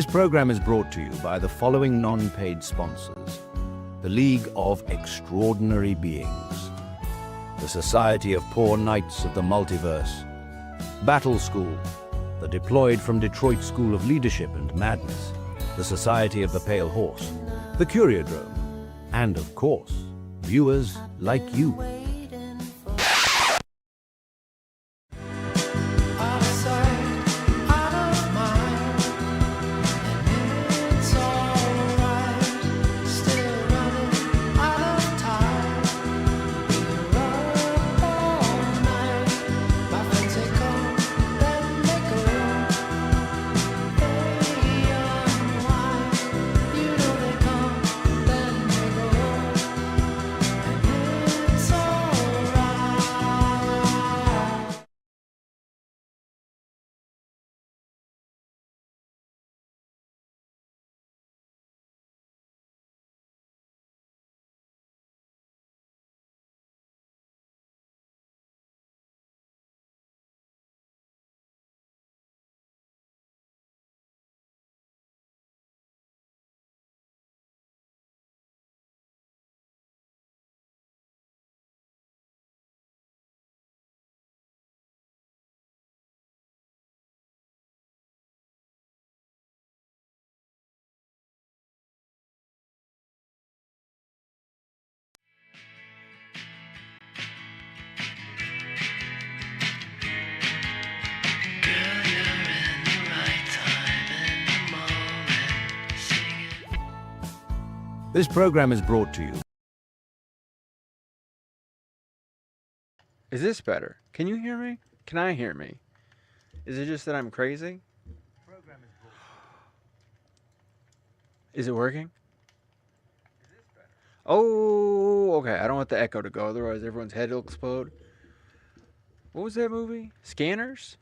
This program is brought to you by the following non-paid sponsors: the League of Extraordinary Beings, the Society of Poor Knights of the Multiverse, Battle School, the deployed from Detroit School of Leadership and Madness, the Society of the Pale Horse, the Curiodrome, and of course, viewers like you. This program is brought to you. Is this better? Can you hear me? Can I hear me? Is it just that I'm crazy? Is it working? Oh, okay. I don't want the echo to go, otherwise everyone's head will explode. What was that movie? Scanners?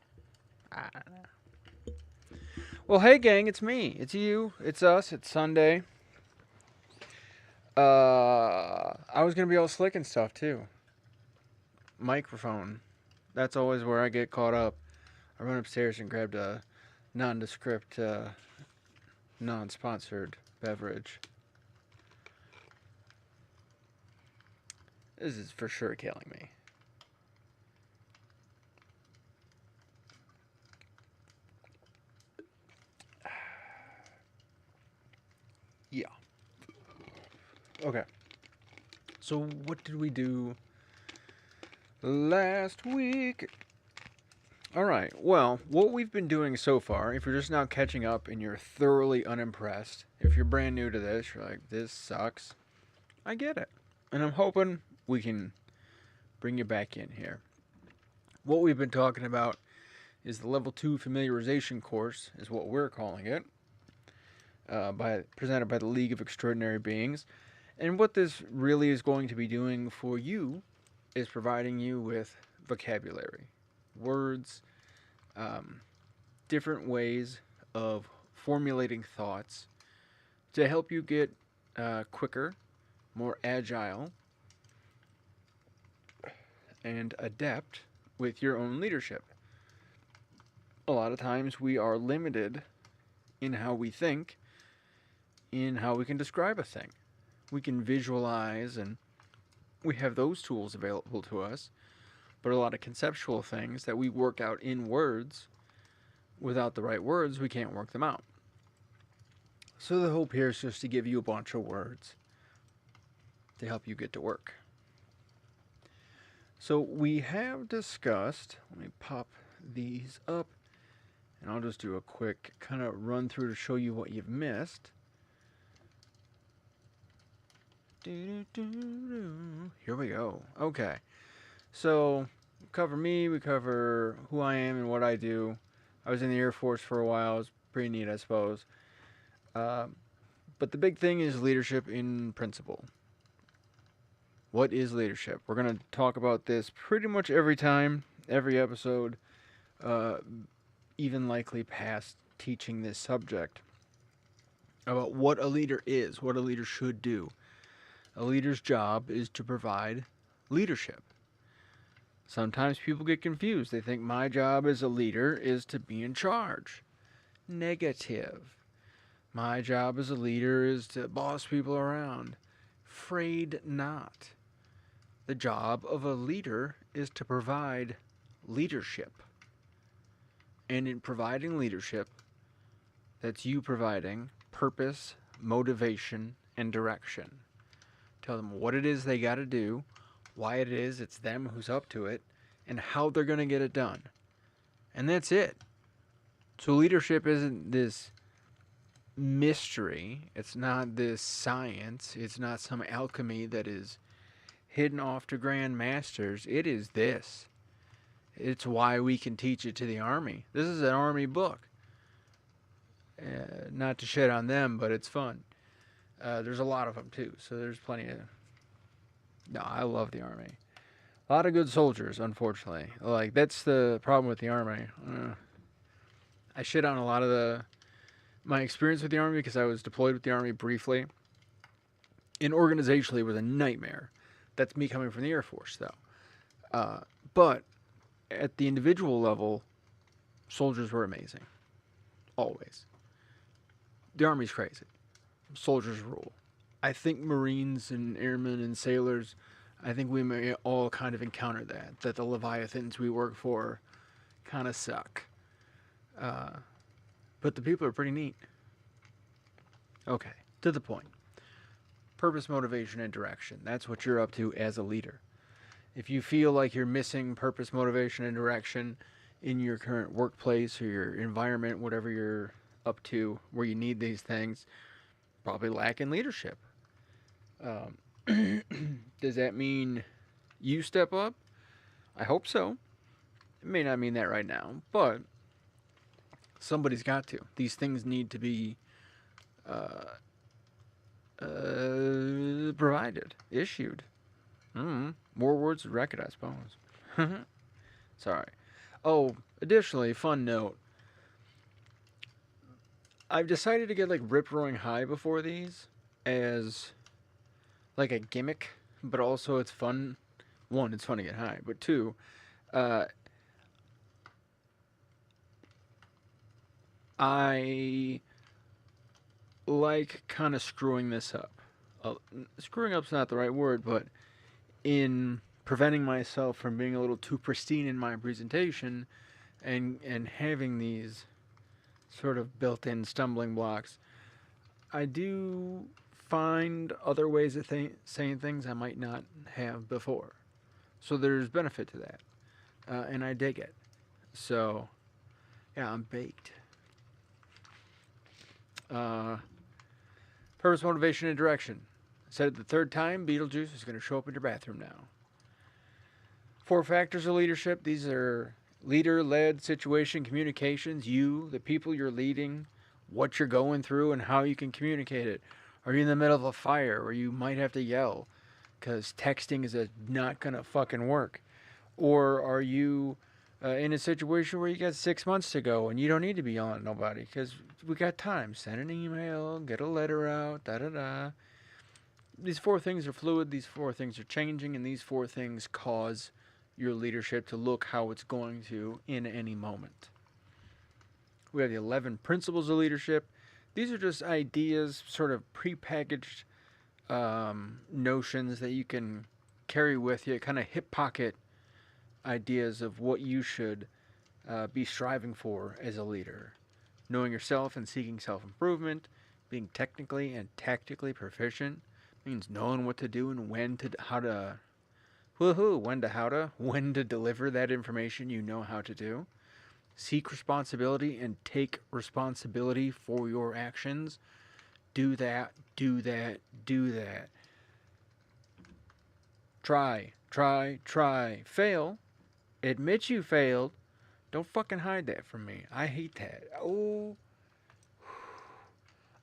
I don't know. Well, hey gang, it's me. It's you. It's us. It's Sunday. I was gonna be all slick and stuff too. Microphone. That's always where I get caught up. I run upstairs and grabbed a nondescript, non-sponsored beverage. This is for sure killing me. Yeah. Okay. So what did we do last week? Alright, well, what we've been doing so far, if you're just now catching up and you're thoroughly unimpressed, if you're brand new to this, you're like, this sucks, I get it. And I'm hoping we can bring you back in here. What we've been talking about is the Level 2 familiarization course, is what we're calling it, presented by the League of Extraordinary Beings. And what this really is going to be doing for you is providing you with vocabulary, words, different ways of formulating thoughts to help you get quicker, more agile, and adept with your own leadership. A lot of times we are limited in how we think, in how we can describe a thing. We can visualize, and we have those tools available to us, but a lot of conceptual things that we work out in words, without the right words, we can't work them out. So the hope here is just to give you a bunch of words to help you get to work. So we have discussed, let me pop these up, and I'll just do a quick kind of run through to show you what you've missed. Here we go. Okay. So, we cover me, we cover who I am and what I do. I was in the Air Force for a while. It was pretty neat, I suppose. But the big thing is leadership in principle. What is leadership? We're going to talk about this pretty much every time, every episode, even likely past teaching this subject, about what a leader is, what a leader should do. A leader's job is to provide leadership. Sometimes people get confused. They think my job as a leader is to be in charge. Negative. My job as a leader is to boss people around. Afraid not. The job of a leader is to provide leadership. And in providing leadership, that's you providing purpose, motivation, and direction. Tell them what it is they got to do, why it is it's them who's up to it, and how they're going to get it done. And that's it. So leadership isn't this mystery. It's not this science. It's not some alchemy that is hidden off to grand masters. It is this. It's why we can teach it to the Army. This is an Army book. Not to shit on them, but it's fun. There's a lot of them too, so there's plenty of... No, I love the Army. A lot of good soldiers, unfortunately. Like, that's the problem with the Army. I shit on a lot of my experience with the Army because I was deployed with the Army briefly. And organizationally, it was a nightmare. That's me coming from the Air Force, though. But at the individual level, soldiers were amazing. Always. The Army's crazy. Soldiers rule. I think Marines and airmen and sailors, I think we may all kind of encounter that the Leviathans we work for kind of suck. But the people are pretty neat. Okay, to the point. Purpose, motivation, and direction. That's what you're up to as a leader. If you feel like you're missing purpose, motivation, and direction in your current workplace or your environment, whatever you're up to, where you need these things, probably lacking leadership. Does that mean you step up? I hope so. It may not mean that right now, but somebody's got to. These things need to be provided, issued. More words to record, I suppose. Sorry. Oh, additionally, fun note. I've decided to get like rip roaring high before these as like a gimmick, but also it's fun. One, it's fun to get high, but two, I like kind of screwing this up. Screwing up's not the right word, but in preventing myself from being a little too pristine in my presentation and having these sort of built-in stumbling blocks, I do find other ways of saying things I might not have before. So there's benefit to that, and I dig it. So, yeah, I'm baked. Purpose, motivation, and direction. I said it the third time, Beetlejuice is going to show up in your bathroom now. 4 factors of leadership. These are leader-led situation, communications, you, the people you're leading, what you're going through, and how you can communicate it. Are you in the middle of a fire where you might have to yell because texting is not going to fucking work? Or are you in a situation where you got 6 months to go and you don't need to be yelling at nobody because we got time. Send an email, get a letter out, da-da-da. These 4 things are fluid, these 4 things are changing, and these 4 things cause your leadership to look how it's going to in any moment. We have the 11 principles of leadership. These are just ideas, sort of prepackaged notions that you can carry with you, kind of hip pocket ideas of what you should be striving for as a leader. Knowing yourself and seeking self-improvement, being technically and tactically proficient, means knowing what to do and when to deliver that information you know how to do. Seek responsibility and take responsibility for your actions. Do that, do that, do that. Try. Fail. Admit you failed. Don't fucking hide that from me. I hate that. Oh.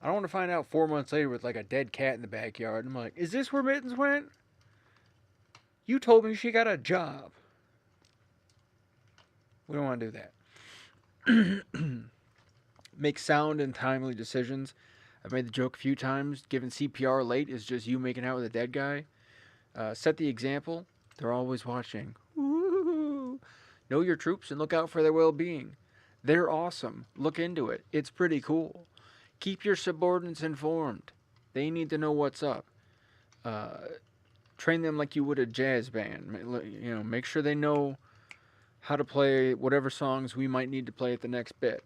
I don't want to find out 4 months later with like a dead cat in the backyard. I'm like, is this where Mittens went? You told me she got a job. We don't want to do that. Make sound and timely decisions. I've made the joke a few times. Giving CPR late is just you making out with a dead guy. Set the example. They're always watching. Woo-hoo-hoo. Know your troops and look out for their well-being. They're awesome. Look into it. It's pretty cool. Keep your subordinates informed. They need to know what's up. Train them like you would a jazz band. Make sure they know how to play whatever songs we might need to play at the next bit.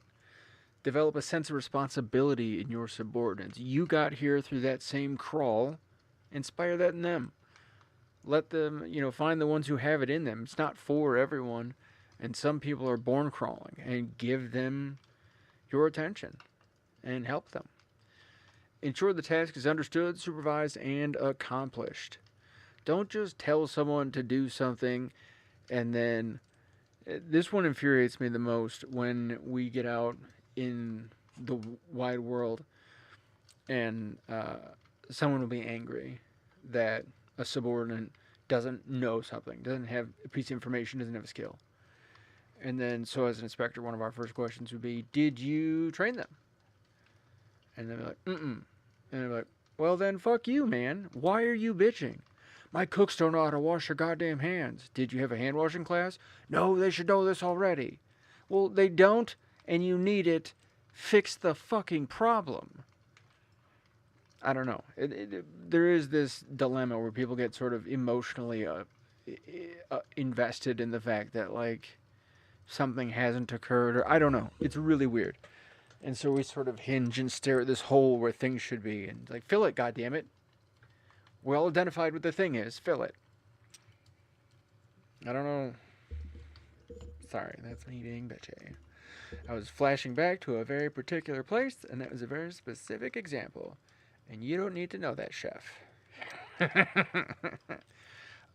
Develop a sense of responsibility in your subordinates. You got here through that same crawl. Inspire that in them. Let them, find the ones who have it in them. It's not for everyone. And some people are born crawling. And give them your attention. And help them. Ensure the task is understood, supervised, and accomplished. Don't just tell someone to do something and then... This one infuriates me the most when we get out in the wide world and someone will be angry that a subordinate doesn't know something, doesn't have a piece of information, doesn't have a skill. And then, so as an inspector, one of our first questions would be, did you train them? And they're like, mm-mm. And they're like, well then, fuck you, man. Why are you bitching? My cooks don't know how to wash their goddamn hands. Did you have a hand washing class? No, they should know this already. Well, they don't, and you need it. Fix the fucking problem. I don't know. There is this dilemma where people get sort of emotionally invested in the fact that, like, something hasn't occurred, or I don't know. It's really weird. And so we sort of hinge and stare at this hole where things should be, and like, fill it, goddammit. Well identified what the thing is. Fill it. I don't know. Sorry, that's me being bitchy. I was flashing back to a very particular place, and that was a very specific example. And you don't need to know that, chef.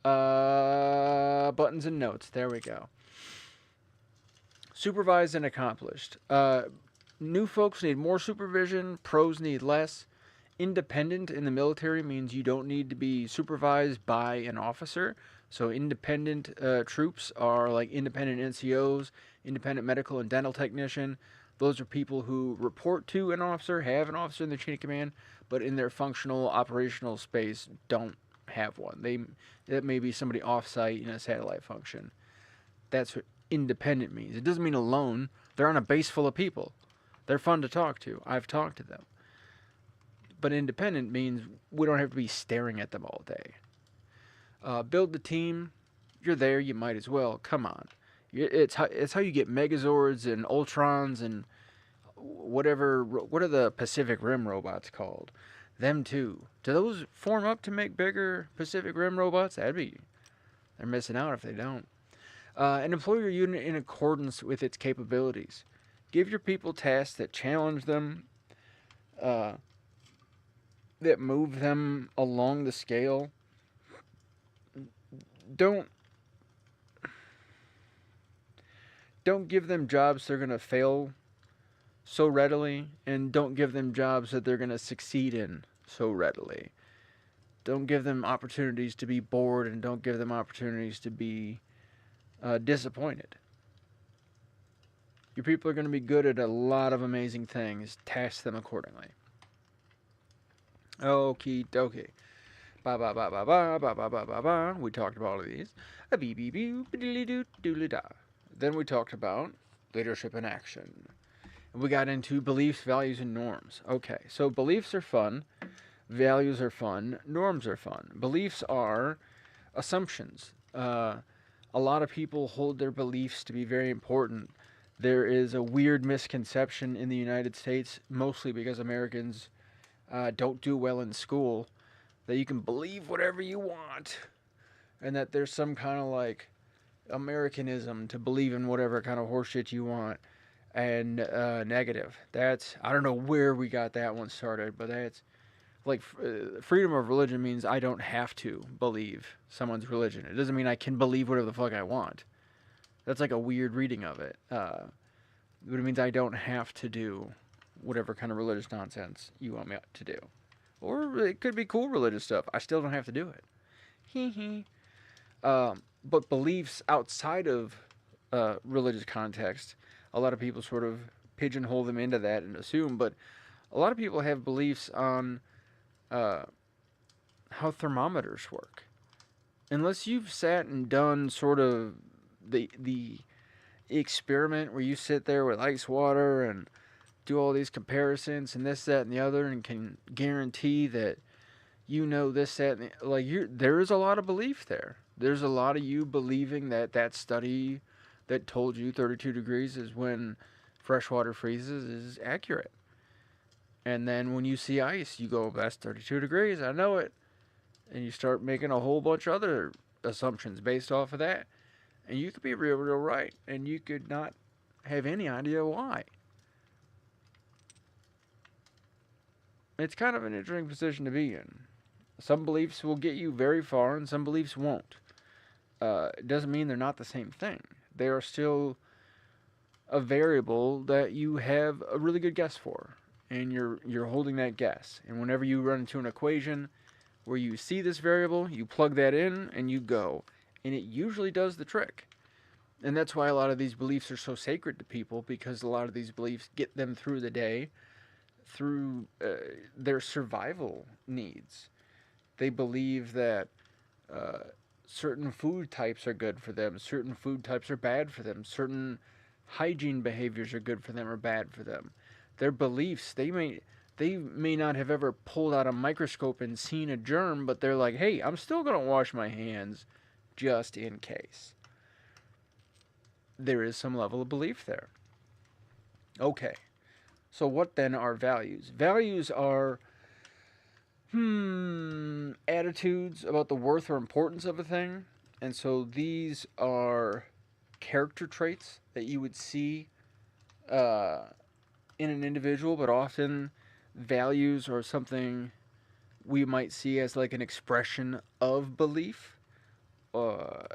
Buttons and notes. There we go. Supervised and accomplished. New folks need more supervision. Pros need less. Independent in the military means you don't need to be supervised by an officer. So independent troops are like independent NCOs, independent medical and dental technician. Those are people who report to an officer, have an officer in their chain of command, but in their functional operational space don't have one. That may be somebody off-site in a satellite function. That's what independent means. It doesn't mean alone. They're on a base full of people. They're fun to talk to. I've talked to them. But independent means we don't have to be staring at them all day. Build the team. You're there, you might as well. Come on. It's how you get Megazords and Ultrons and whatever. What are the Pacific Rim robots called? Them too. Do those form up to make bigger Pacific Rim robots? They're missing out if they don't. And employ your unit in accordance with its capabilities. Give your people tasks that challenge them. That move them along the scale. Don't give them jobs they're going to fail so readily, and don't give them jobs that they're going to succeed in so readily. Don't give them opportunities to be bored, and don't give them opportunities to be disappointed. Your people are going to be good at a lot of amazing things. Task them accordingly. Okie dokie. Ba ba ba ba ba ba ba ba ba ba. We talked about all of these. A bee bee bee biddly doo doodly da. Then we talked about leadership in action. And we got into beliefs, values, and norms. Okay, so beliefs are fun. Values are fun. Norms are fun. Beliefs are assumptions. A lot of people hold their beliefs to be very important. There is a weird misconception in the United States, mostly because Americans don't do well in school, that you can believe whatever you want, and that there's some kind of like Americanism to believe in whatever kind of horseshit you want, and negative. I don't know where we got that one started, but that's like freedom of religion means I don't have to believe someone's religion. It doesn't mean I can believe whatever the fuck I want. That's like a weird reading of it. But it means I don't have to do whatever kind of religious nonsense you want me to do. Or it could be cool religious stuff. I still don't have to do it. Hee hee. But beliefs outside of religious context, a lot of people sort of pigeonhole them into that and assume, but a lot of people have beliefs on how thermometers work. Unless you've sat and done sort of the experiment where you sit there with ice water and do all these comparisons and this, that, and the other, and can guarantee that you know this, that, and the, like there is a lot of belief there. There's a lot of you believing that that study that told you 32 degrees is when fresh water freezes is accurate. And then when you see ice, you go, that's 32 degrees, I know it. And you start making a whole bunch of other assumptions based off of that. And you could be real right. And you could not have any idea why. It's kind of an interesting position to be in. Some beliefs will get you very far and some beliefs won't. It doesn't mean they're not the same thing. They are still a variable that you have a really good guess for. And you're holding that guess. And whenever you run into an equation where you see this variable, you plug that in and you go. And it usually does the trick. And that's why a lot of these beliefs are so sacred to people, because a lot of these beliefs get them through the day, through their survival needs. They believe that certain food types are good for them, certain food types are bad for them, certain hygiene behaviors are good for them or bad for them. Their beliefs, they may not have ever pulled out a microscope and seen a germ, but they're like, hey, I'm still going to wash my hands just in case. There is some level of belief there. Okay, so what then are values? Values are attitudes about the worth or importance of a thing. And so these are character traits that you would see in an individual, but often values are something we might see as like an expression of belief. That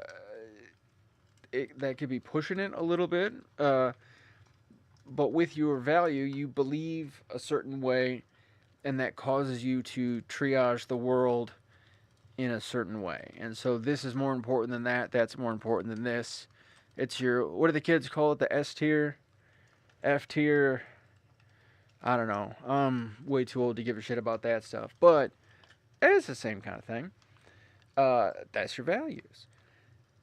could be pushing it a little bit. But with your value, you believe a certain way, and that causes you to triage the world in a certain way. And so this is more important than that. That's more important than this. It's your, what do the kids call it? The S tier? F tier? I don't know. I'm way too old to give a shit about that stuff. But it's the same kind of thing. That's your values.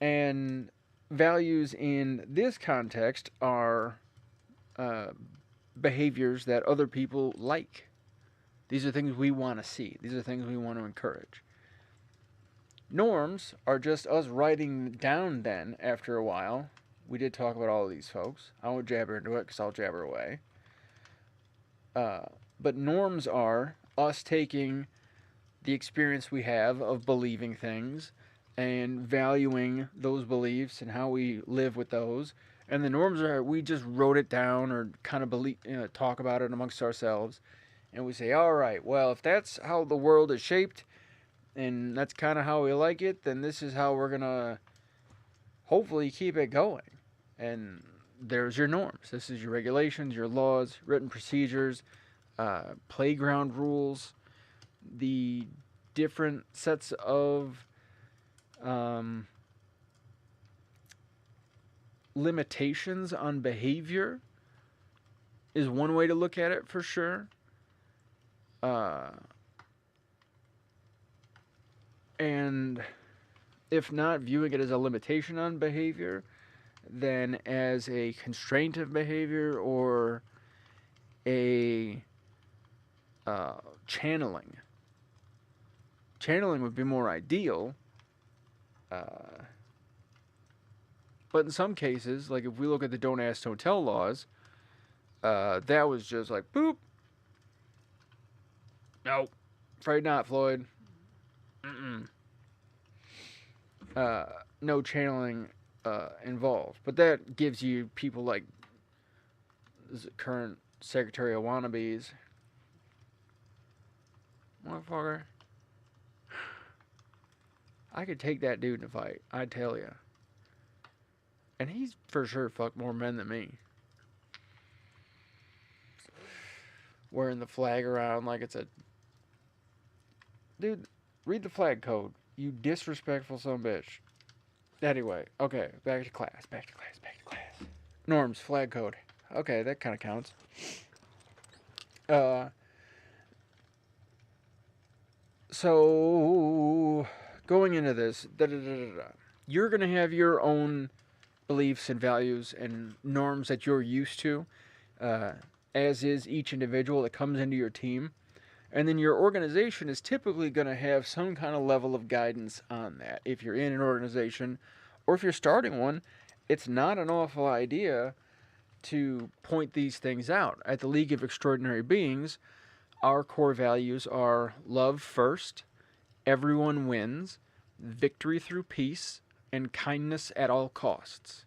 And values in this context are behaviors that other people like. These are things we want to see. These are things we want to encourage. Norms are just us writing down then after a while. We did talk about all of these folks. I won't jabber into it because I'll jabber away. But norms are us taking the experience we have of believing things and valuing those beliefs and how we live with those. And the norms are, we just wrote it down or kind of talk about it amongst ourselves. And we say, all right, well, if that's how the world is shaped and that's kind of how we like it, then this is how we're going to hopefully keep it going. And there's your norms. This is your regulations, your laws, written procedures, playground rules, the different sets of limitations on behavior is one way to look at it for sure. And if not viewing it as a limitation on behavior, then as a constraint of behavior or a channeling. Channeling would be more ideal. But in some cases, like if we look at the don't ask, don't tell laws, that was just like, boop. Nope. Afraid not, Floyd. No channeling involved. But that gives you people like the current Secretary of Wannabes. Motherfucker. I could take that dude in a fight, I tell ya. And he's for sure fucked more men than me. Wearing the flag around like it's a... Dude, read the flag code. You disrespectful son of a bitch. Anyway, okay, back to class. Norms, flag code. Okay, that kind of counts. So, going into this, you're going to have your own beliefs and values and norms that you're used to. as is each individual that comes into your team. And then your organization is typically going to have some kind of level of guidance on that. If you're in an organization or if you're starting one, it's not an awful idea to point these things out. At the League of Extraordinary Beings, our core values are love first, everyone wins, victory through peace, and kindness at all costs.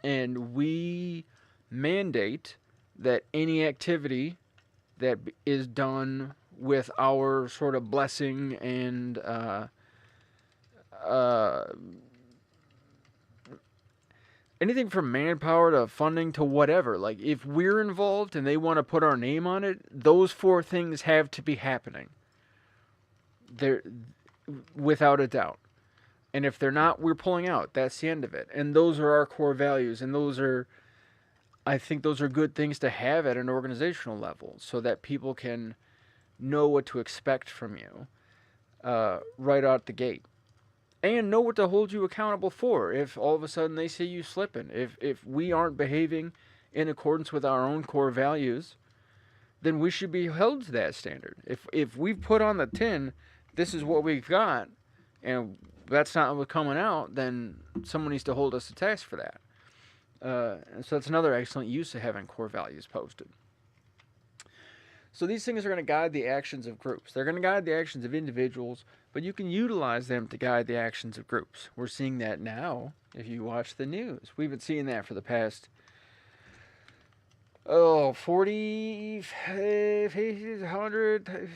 And we mandate that any activity that is done with our sort of blessing and anything from manpower to funding to whatever. Like, if we're involved and they want to put our name on it, those four things have to be happening. They're without a doubt. And if they're not, we're pulling out. That's the end of it. And those are our core values. And I think those are good things to have at an organizational level so that people can know what to expect from you right out the gate. And know what to hold you accountable for if all of a sudden they see you slipping. If we aren't behaving in accordance with our own core values, then we should be held to that standard. If we've put on the tin, this is what we've got, and that's not what's coming out, then someone needs to hold us to task for that. And so that's another excellent use of having core values posted. So these things are going to guide the actions of groups. They're going to guide the actions of individuals, but you can utilize them to guide the actions of groups. We're seeing that now if you watch the news. We've been seeing that for the past 40, 50, 100,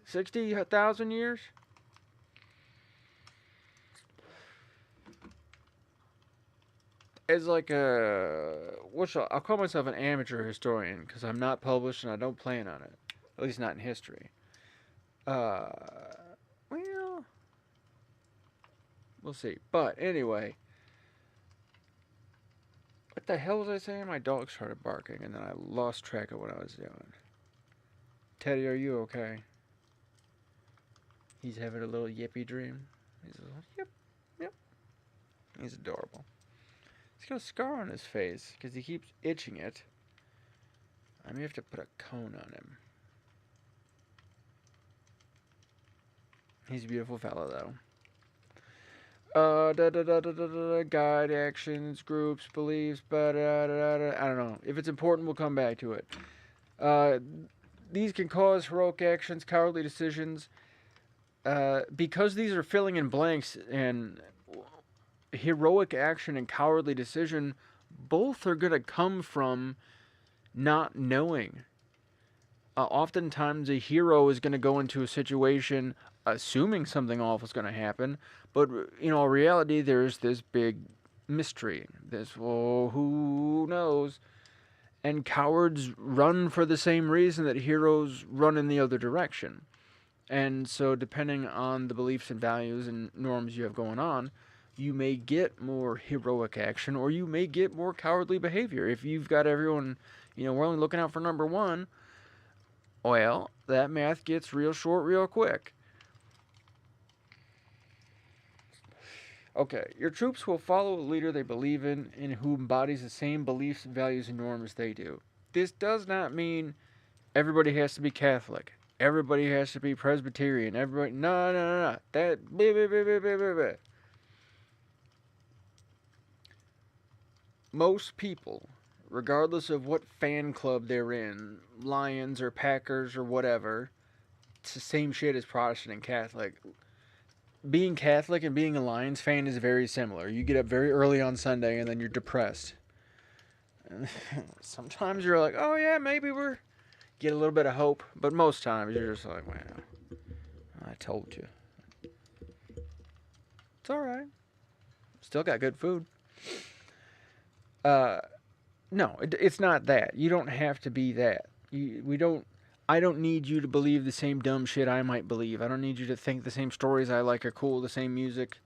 60,000 years. As like I'll call myself an amateur historian because I'm not published and I don't plan on it, at least not in history. Well, we'll see. But anyway, what the hell was I saying? My dog started barking and then I lost track of what I was doing. Teddy, are you okay? He's having a little yippy dream. He's a little yip, yip. He's adorable. He's got a scar on his face because he keeps itching it. I may have to put a cone on him. He's a beautiful fellow, though. Guide, actions, groups, beliefs, I don't know. If it's important, we'll come back to it. These can cause heroic actions, cowardly decisions. Because these are filling in blanks, and heroic action and cowardly decision both are going to come from not knowing. Oftentimes a hero is going to go into a situation assuming something awful is going to happen, but in all reality there's this big mystery, who knows, and cowards run for the same reason that heroes run in the other direction. And so depending on the beliefs and values and norms you have going on, you may get more heroic action or you may get more cowardly behavior. If you've got everyone, we're only looking out for number one, well, that math gets real short real quick. Okay, your troops will follow a leader they believe in who embodies the same beliefs, values, and norms they do. This does not mean everybody has to be Catholic. Everybody has to be Presbyterian. No. That. Most people, regardless of what fan club they're in, Lions or Packers or whatever, it's the same shit as Protestant and Catholic. Being Catholic and being a Lions fan is very similar. You get up very early on Sunday and then you're depressed. Sometimes you're like, oh yeah, maybe we're... Get a little bit of hope, but most times you're just like, well, I told you. It's alright. Still got good food. No, it's not that. You don't have to be that. I don't need you to believe the same dumb shit I might believe. I don't need you to think the same stories I like are cool, the same music.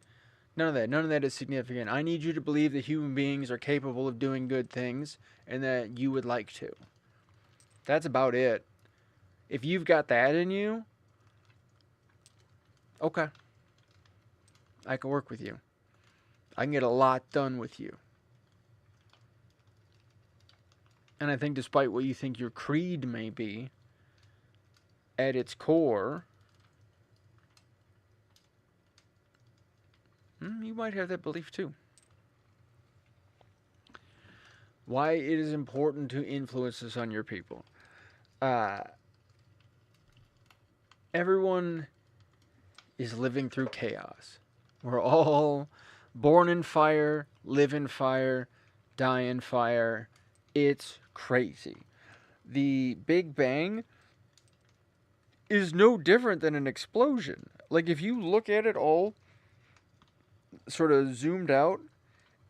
None of that. None of that is significant. I need you to believe that human beings are capable of doing good things and that you would like to. That's about it. If you've got that in you, okay. I can work with you. I can get a lot done with you. And I think despite what you think your creed may be, at its core, you might have that belief too. Why it is important to influence this on your people. Everyone is living through chaos. We're all born in fire, live in fire, die in fire. It's crazy. The Big Bang is no different than an explosion. Like, if you look at it all sort of zoomed out,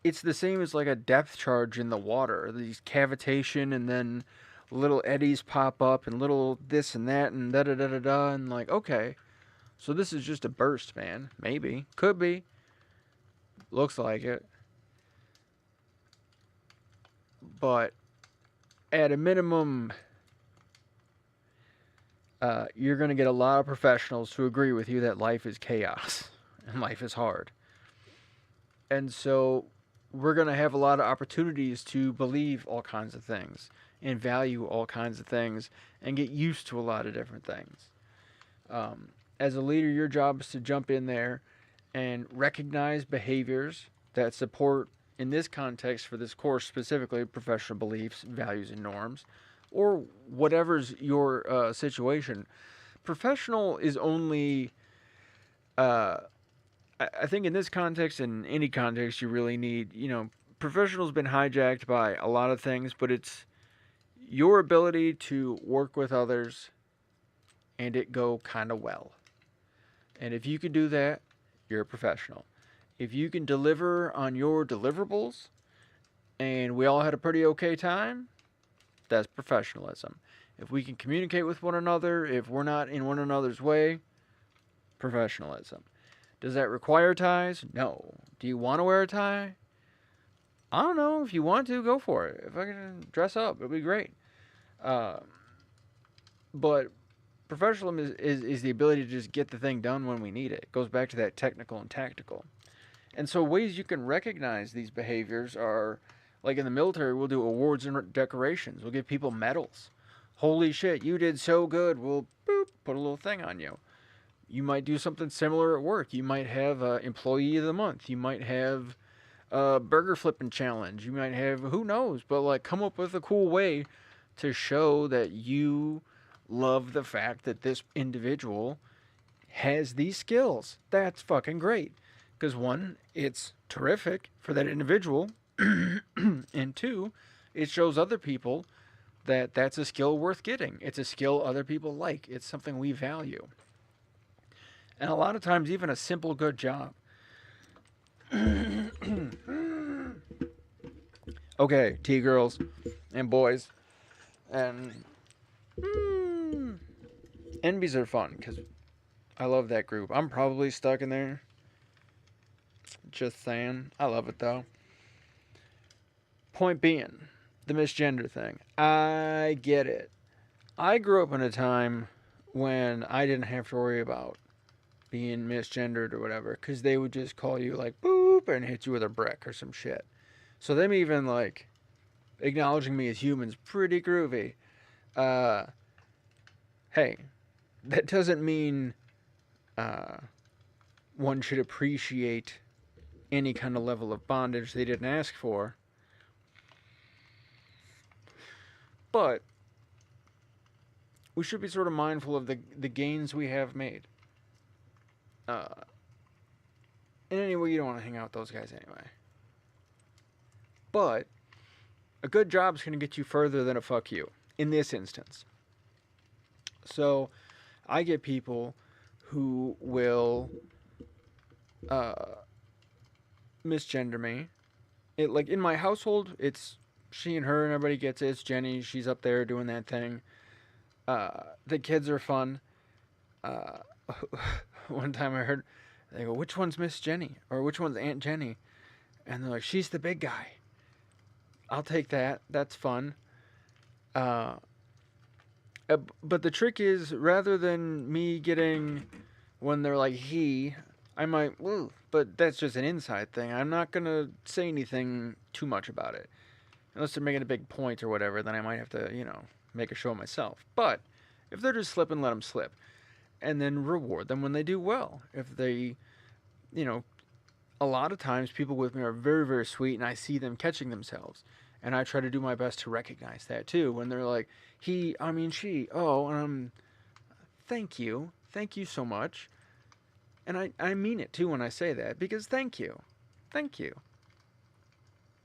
it's the same as like a depth charge in the water. These cavitation and then little eddies pop up and little this and that and da da da da da. And like, okay, so this is just a burst, man. Maybe. Could be. Looks like it. But at a minimum, you're going to get a lot of professionals to agree with you that life is chaos and life is hard. And so we're going to have a lot of opportunities to believe all kinds of things and value all kinds of things and get used to a lot of different things. As a leader, your job is to jump in there and recognize behaviors that support, in this context for this course specifically, professional beliefs, values, and norms, or whatever's your situation. Professional is only, I think in this context, in any context, you really need, professional's been hijacked by a lot of things, but it's your ability to work with others and it go kind of well. And if you can do that, you're a professional. If you can deliver on your deliverables and we all had a pretty okay time, that's professionalism. If we can communicate with one another, if we're not in one another's way, professionalism. Does that require ties? No. Do you want to wear a tie? I don't know. If you want to, go for it. If I can dress up, it'll be great. But professionalism is the ability to just get the thing done when we need it. It goes back to that technical and tactical. And so ways you can recognize these behaviors are, like in the military, we'll do awards and decorations. We'll give people medals. Holy shit, you did so good. We'll put a little thing on you. You might do something similar at work. You might have Employee of the Month. You might have a burger flipping challenge. You might have, who knows, but like come up with a cool way to show that you love the fact that this individual has these skills. That's fucking great. Because one, it's terrific for that individual. And two, it shows other people that that's a skill worth getting. It's a skill other people like. It's something we value. And a lot of times, even a simple good job. Okay, T-girls and boys. And NBs are fun because I love that group. I'm probably stuck in there. Just saying. I love it though. Point being, the misgender thing. I get it. I grew up in a time when I didn't have to worry about being misgendered or whatever, because they would just call you like boop and hit you with a brick or some shit. So them even like acknowledging me as humans, pretty groovy. Hey, that doesn't mean one should appreciate any kind of level of bondage they didn't ask for. But we should be sort of mindful of the gains we have made. And anyway, you don't want to hang out with those guys anyway. But a good job's going to get you further than a fuck you, in this instance. So I get people who will misgender me. It, like in my household, it's she and her and everybody gets it. It's Jenny. She's up there doing that thing. The kids are fun. One time I heard, they go, which one's Miss Jenny? Or which one's Aunt Jenny? And they're like, she's the big guy. I'll take that. That's fun. But the trick is, rather than me getting, when they're like he, I might, but that's just an inside thing. I'm not going to say anything too much about it. Unless they're making a big point or whatever, then I might have to, make a show myself. But if they're just slipping, let them slip. And then reward them when they do well. If they, a lot of times people with me are very, very sweet, and I see them catching themselves. And I try to do my best to recognize that too. When they're like, she, thank you. Thank you so much. And I mean it too when I say that, because thank you. Thank you.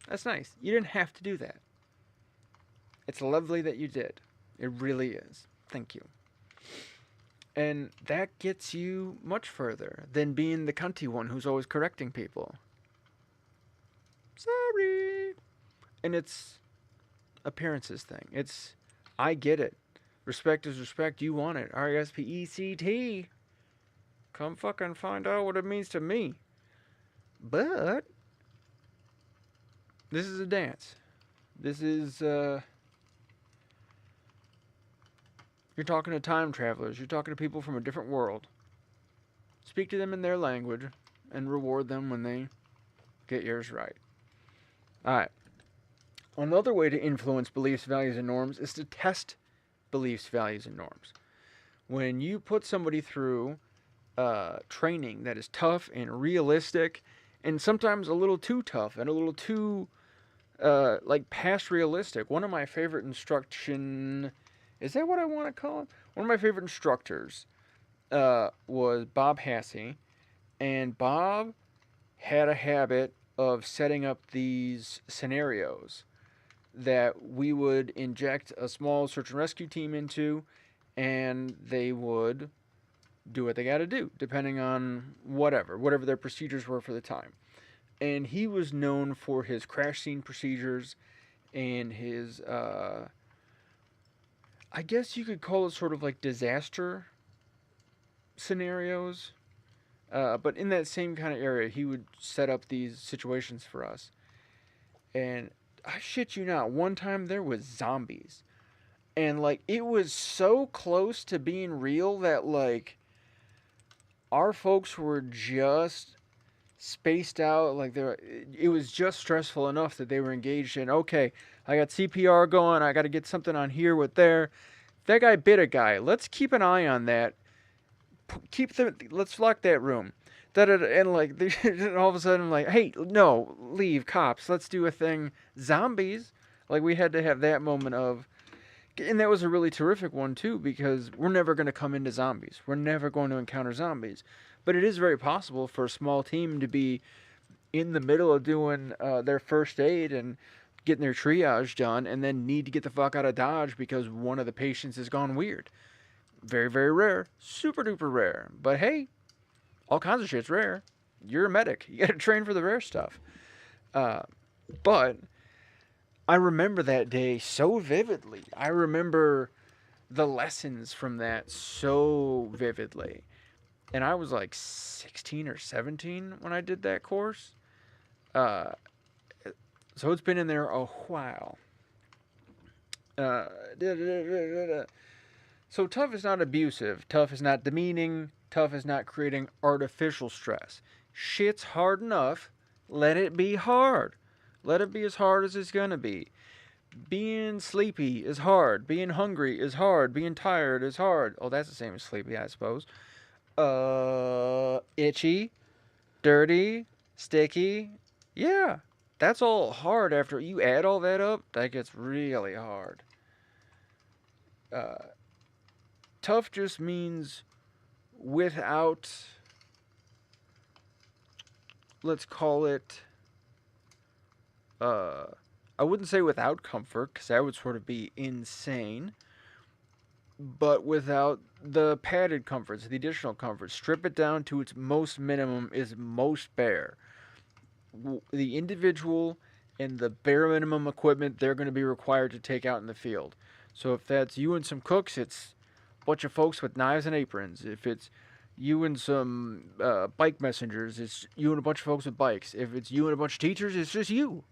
That's nice. You didn't have to do that. It's lovely that you did. It really is. Thank you. And that gets you much further than being the cunty one who's always correcting people. Sorry. And it's appearances thing. I get it. Respect is respect. You want it. RESPECT. Come fucking find out what it means to me. But this is a dance. This is, you're talking to time travelers. You're talking to people from a different world. Speak to them in their language and reward them when they get yours right. Alright. Another way to influence beliefs, values, and norms is to test beliefs, values, and norms. When you put somebody through training that is tough and realistic, and sometimes a little too tough and a little too past realistic. One of my favorite instruction, is that what I want to call it? One of my favorite instructors was Bob Hassey, and Bob had a habit of setting up these scenarios that we would inject a small search and rescue team into, and they would do what they got to do, depending on whatever their procedures were for the time. And he was known for his crash scene procedures and his, I guess you could call it sort of like disaster scenarios. But in that same kind of area, he would set up these situations for us. And I shit you not, one time there was zombies. And, it was so close to being real that, our folks were just spaced out. It was just stressful enough that they were engaged in, okay, I got CPR going, I got to get something on here with there. That guy bit a guy. Let's keep an eye on that. Let's lock that room. And all of a sudden, hey, no, leave, cops. Let's do a thing. Zombies. We had to have that moment of, and that was a really terrific one too, because we're never going to come into zombies. We're never going to encounter zombies. But it is very possible for a small team to be in the middle of doing their first aid and getting their triage done, and then need to get the fuck out of Dodge because one of the patients has gone weird. Very, very rare. Super duper rare. But hey, all kinds of shit's rare. You're a medic. You gotta train for the rare stuff. But I remember that day so vividly. I remember the lessons from that so vividly. And I was 16 or 17 when I did that course. So it's been in there a while. So tough is not abusive. Tough is not demeaning. Tough is not creating artificial stress. Shit's hard enough. Let it be hard. Let it be as hard as it's gonna be. Being sleepy is hard. Being hungry is hard. Being tired is hard. Oh, that's the same as sleepy, I suppose. Itchy, dirty, sticky. Yeah, that's all hard. After you add all that up, that gets really hard. Tough just means without, let's call it, I wouldn't say without comfort, because that would sort of be insane, but without the padded comforts, the additional comforts. Strip it down to its most minimum is most bare. The individual and the bare minimum equipment they're going to be required to take out in the field. So if that's you and some cooks, it's a bunch of folks with knives and aprons. If it's you and some bike messengers, it's you and a bunch of folks with bikes. If it's you and a bunch of teachers, it's just you.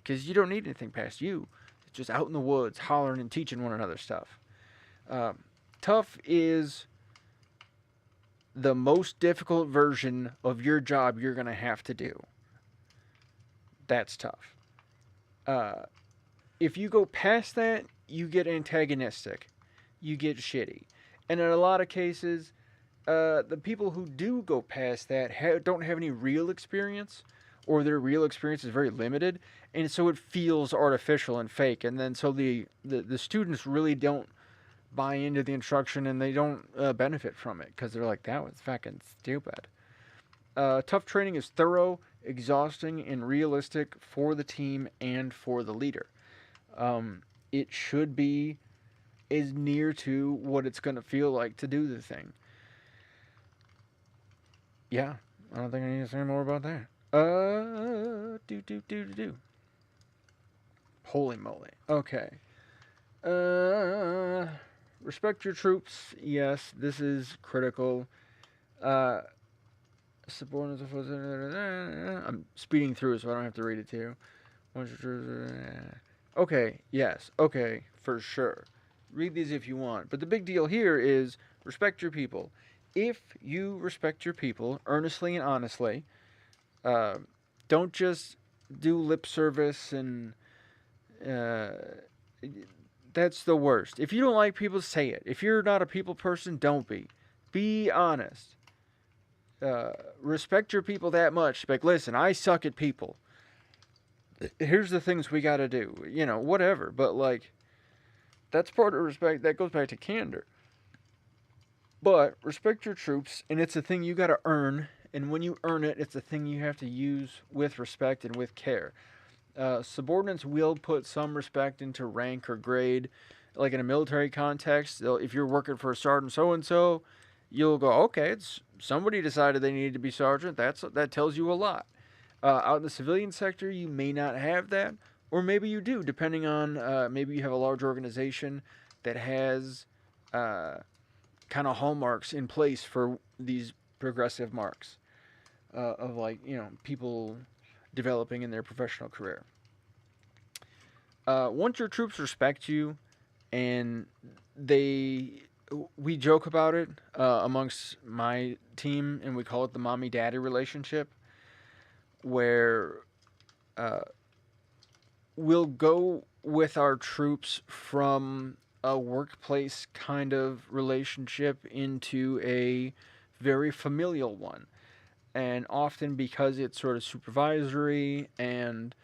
Because you don't need anything past you. It's just out in the woods, hollering and teaching one another stuff. Tough is the most difficult version of your job you're going to have to do. That's tough. If you go past that, you get antagonistic, you get shitty, and in a lot of cases, the people who do go past that don't have any real experience, or their real experience is very limited, and so it feels artificial and fake, and then so the students really don't buy into the instruction, and they don't benefit from it because they're like, that was fucking stupid. Tough training is thorough, exhausting, and realistic for the team and for the leader. It should be as near to what it's going to feel like to do the thing. Yeah, I don't think I need to say more about that. Holy moly. Okay. Respect your troops. Yes, this is critical. Subordinates. I'm speeding through so I don't have to read it to you. Okay, yes, okay, for sure. Read these if you want. But the big deal here is respect your people. If you respect your people earnestly and honestly, don't just do lip service and that's the worst. If you don't like people, say it. If you're not a people person, don't be. Be honest. Respect your people that much. Like, listen, I suck at people. Here's the things we got to do. You know, whatever. But, like, that's part of respect. That goes back to candor. But respect your troops, and it's a thing you got to earn. And when you earn it, it's a thing you have to use with respect and with care. Subordinates will put some respect into rank or grade. Like in a military context, if you're working for a sergeant so-and-so, you'll go, okay, it's somebody decided they needed to be sergeant. That tells you a lot. Out in the civilian sector, you may not have that, or maybe you do, depending on maybe you have a large organization that has kind of hallmarks in place for these progressive marks of, like, you know, people developing in their professional career. Once your troops respect you, and we joke about it amongst my team, and we call it the mommy-daddy relationship, where we'll go with our troops from a workplace kind of relationship into a very familial one. And often because it's sort of supervisory and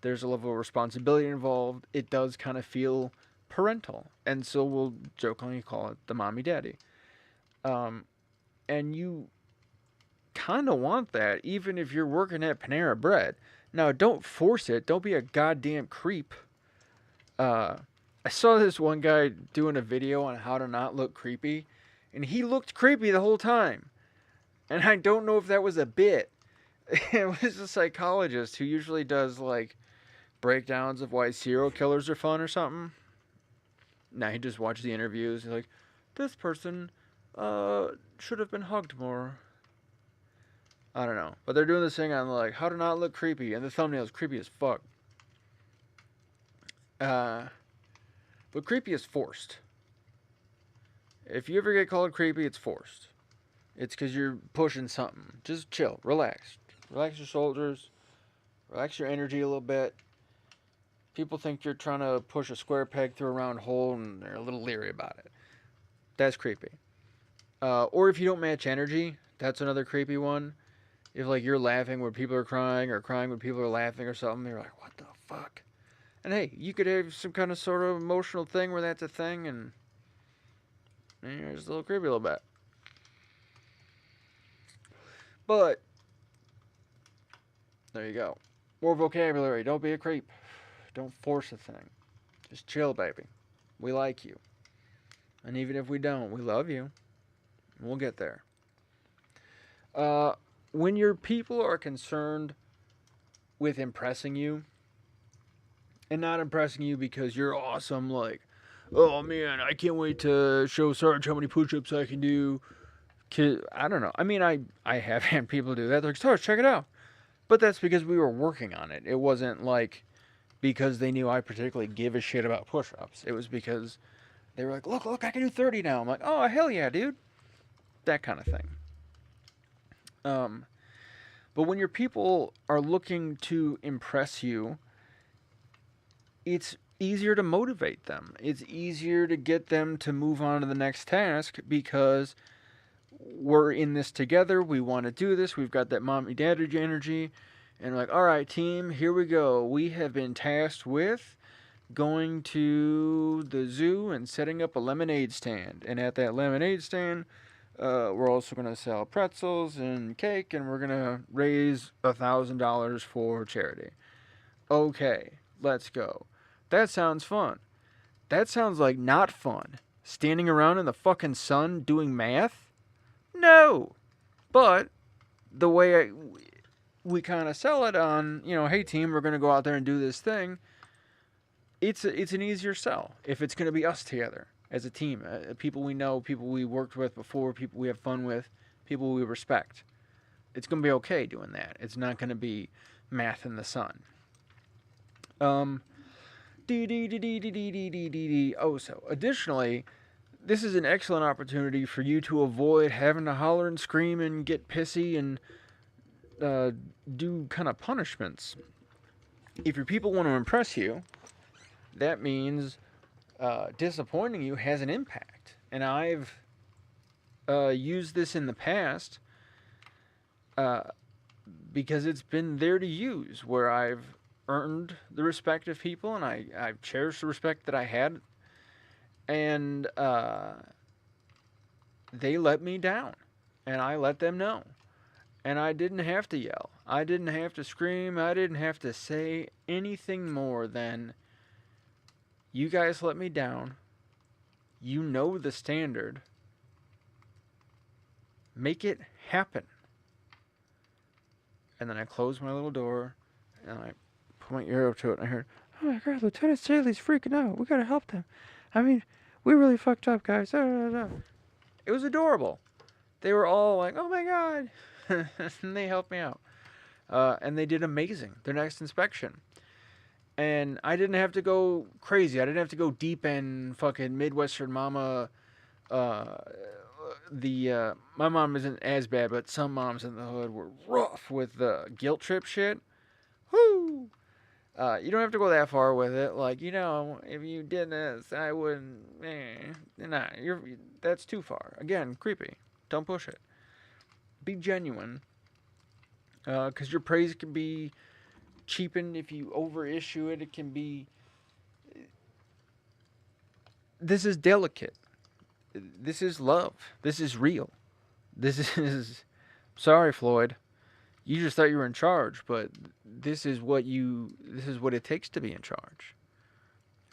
there's a level of responsibility involved, it does kind of feel parental. And so we'll jokingly call it the mommy daddy. And you kind of want that, even if you're working at Panera Bread. Now, don't force it. Don't be a goddamn creep. I saw this one guy doing a video on how to not look creepy, and he looked creepy the whole time. And I don't know if that was a bit. It was a psychologist who usually does, like, breakdowns of why serial killers are fun or something. Now he just watched the interviews. He's like, this person should have been hugged more. I don't know. But they're doing this thing on, like, how to not look creepy. And the thumbnail is creepy as fuck. But creepy is forced. If you ever get called creepy, it's forced. It's because you're pushing something. Just chill. Relax. Relax your shoulders. Relax your energy a little bit. People think you're trying to push a square peg through a round hole, and they're a little leery about it. That's creepy. Or if you don't match energy, that's another creepy one. If, like, you're laughing where people are crying, or crying when people are laughing or something, you're like, what the fuck? And hey, you could have some kind of sort of emotional thing where that's a thing, and you're just a little creepy a little bit. But there you go. More vocabulary. Don't be a creep. Don't force a thing. Just chill, baby. We like you. And even if we don't, we love you. We'll get there. When your people are concerned with impressing you, and not impressing you because you're awesome, like, oh man, I can't wait to show Sarge how many push-ups I can do. I don't know. I mean, I have had people do that. They're like, Sarge, check it out. But that's because we were working on it. It wasn't like because they knew I particularly give a shit about push-ups. It was because they were like, look, I can do 30 now. I'm like, oh, hell yeah, dude. That kind of thing. But when your people are looking to impress you, it's easier to motivate them. It's easier to get them to move on to the next task because we're in this together. We want to do this. We've got that mommy daddy energy. And like, all right, team, here we go. We have been tasked with going to the zoo and setting up a lemonade stand. And at that lemonade stand, we're also going to sell pretzels and cake, and we're going to raise $1,000 for charity. Okay, let's go. That sounds fun. That sounds like not fun. Standing around in the fucking sun doing math? No. But the way we kind of sell it on, hey team, we're going to go out there and do this thing, it's an easier sell if it's going to be us together as a team. People we know, people we worked with before, people we have fun with, people we respect. It's going to be okay doing that. It's not going to be math in the sun. Oh, so additionally, this is an excellent opportunity for you to avoid having to holler and scream and get pissy and do kind of punishments. If your people want to impress you, that means disappointing you has an impact. And I've used this in the past because it's been there to use, where I've earned the respect of people and I've cherished the respect that I had, and they let me down and I let them know. And I didn't have to yell. I didn't have to scream. I didn't have to say anything more than, you guys let me down. You know the standard. Make it happen. And then I closed my little door and I put my ear up to it and I heard, oh my God, Lieutenant Staley's freaking out. We gotta help them. I mean, we really fucked up, guys. It was adorable. They were all like, oh my God. And they helped me out. And they did amazing their next inspection. And I didn't have to go crazy. I didn't have to go deep in fucking Midwestern mama. My mom isn't as bad, but some moms in the hood were rough with the guilt trip shit. Whoo! You don't have to go that far with it. Like, if you did this, I wouldn't. Nah, that's too far. Again, creepy. Don't push it. Be genuine, because your praise can be cheapened if you overissue it. It can be. This is delicate. This is love. This is real. This is. Sorry, Floyd. You just thought you were in charge, but this is what it takes to be in charge.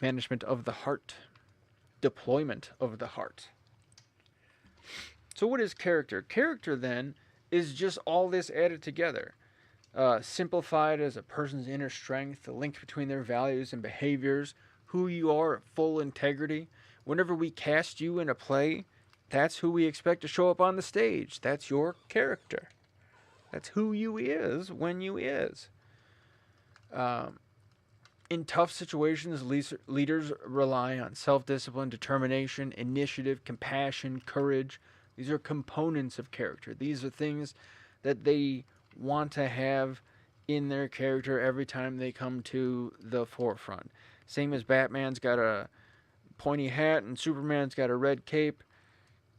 Management of the heart. Deployment of the heart. So what is character? Character, then, is just all this added together. Simplified as a person's inner strength, the link between their values and behaviors, who you are at full integrity. Whenever we cast you in a play, that's who we expect to show up on the stage. That's your character. That's who you is when you is. In tough situations, leaders rely on self-discipline, determination, initiative, compassion, courage. These are components of character. These are things that they want to have in their character every time they come to the forefront. Same as Batman's got a pointy hat and Superman's got a red cape.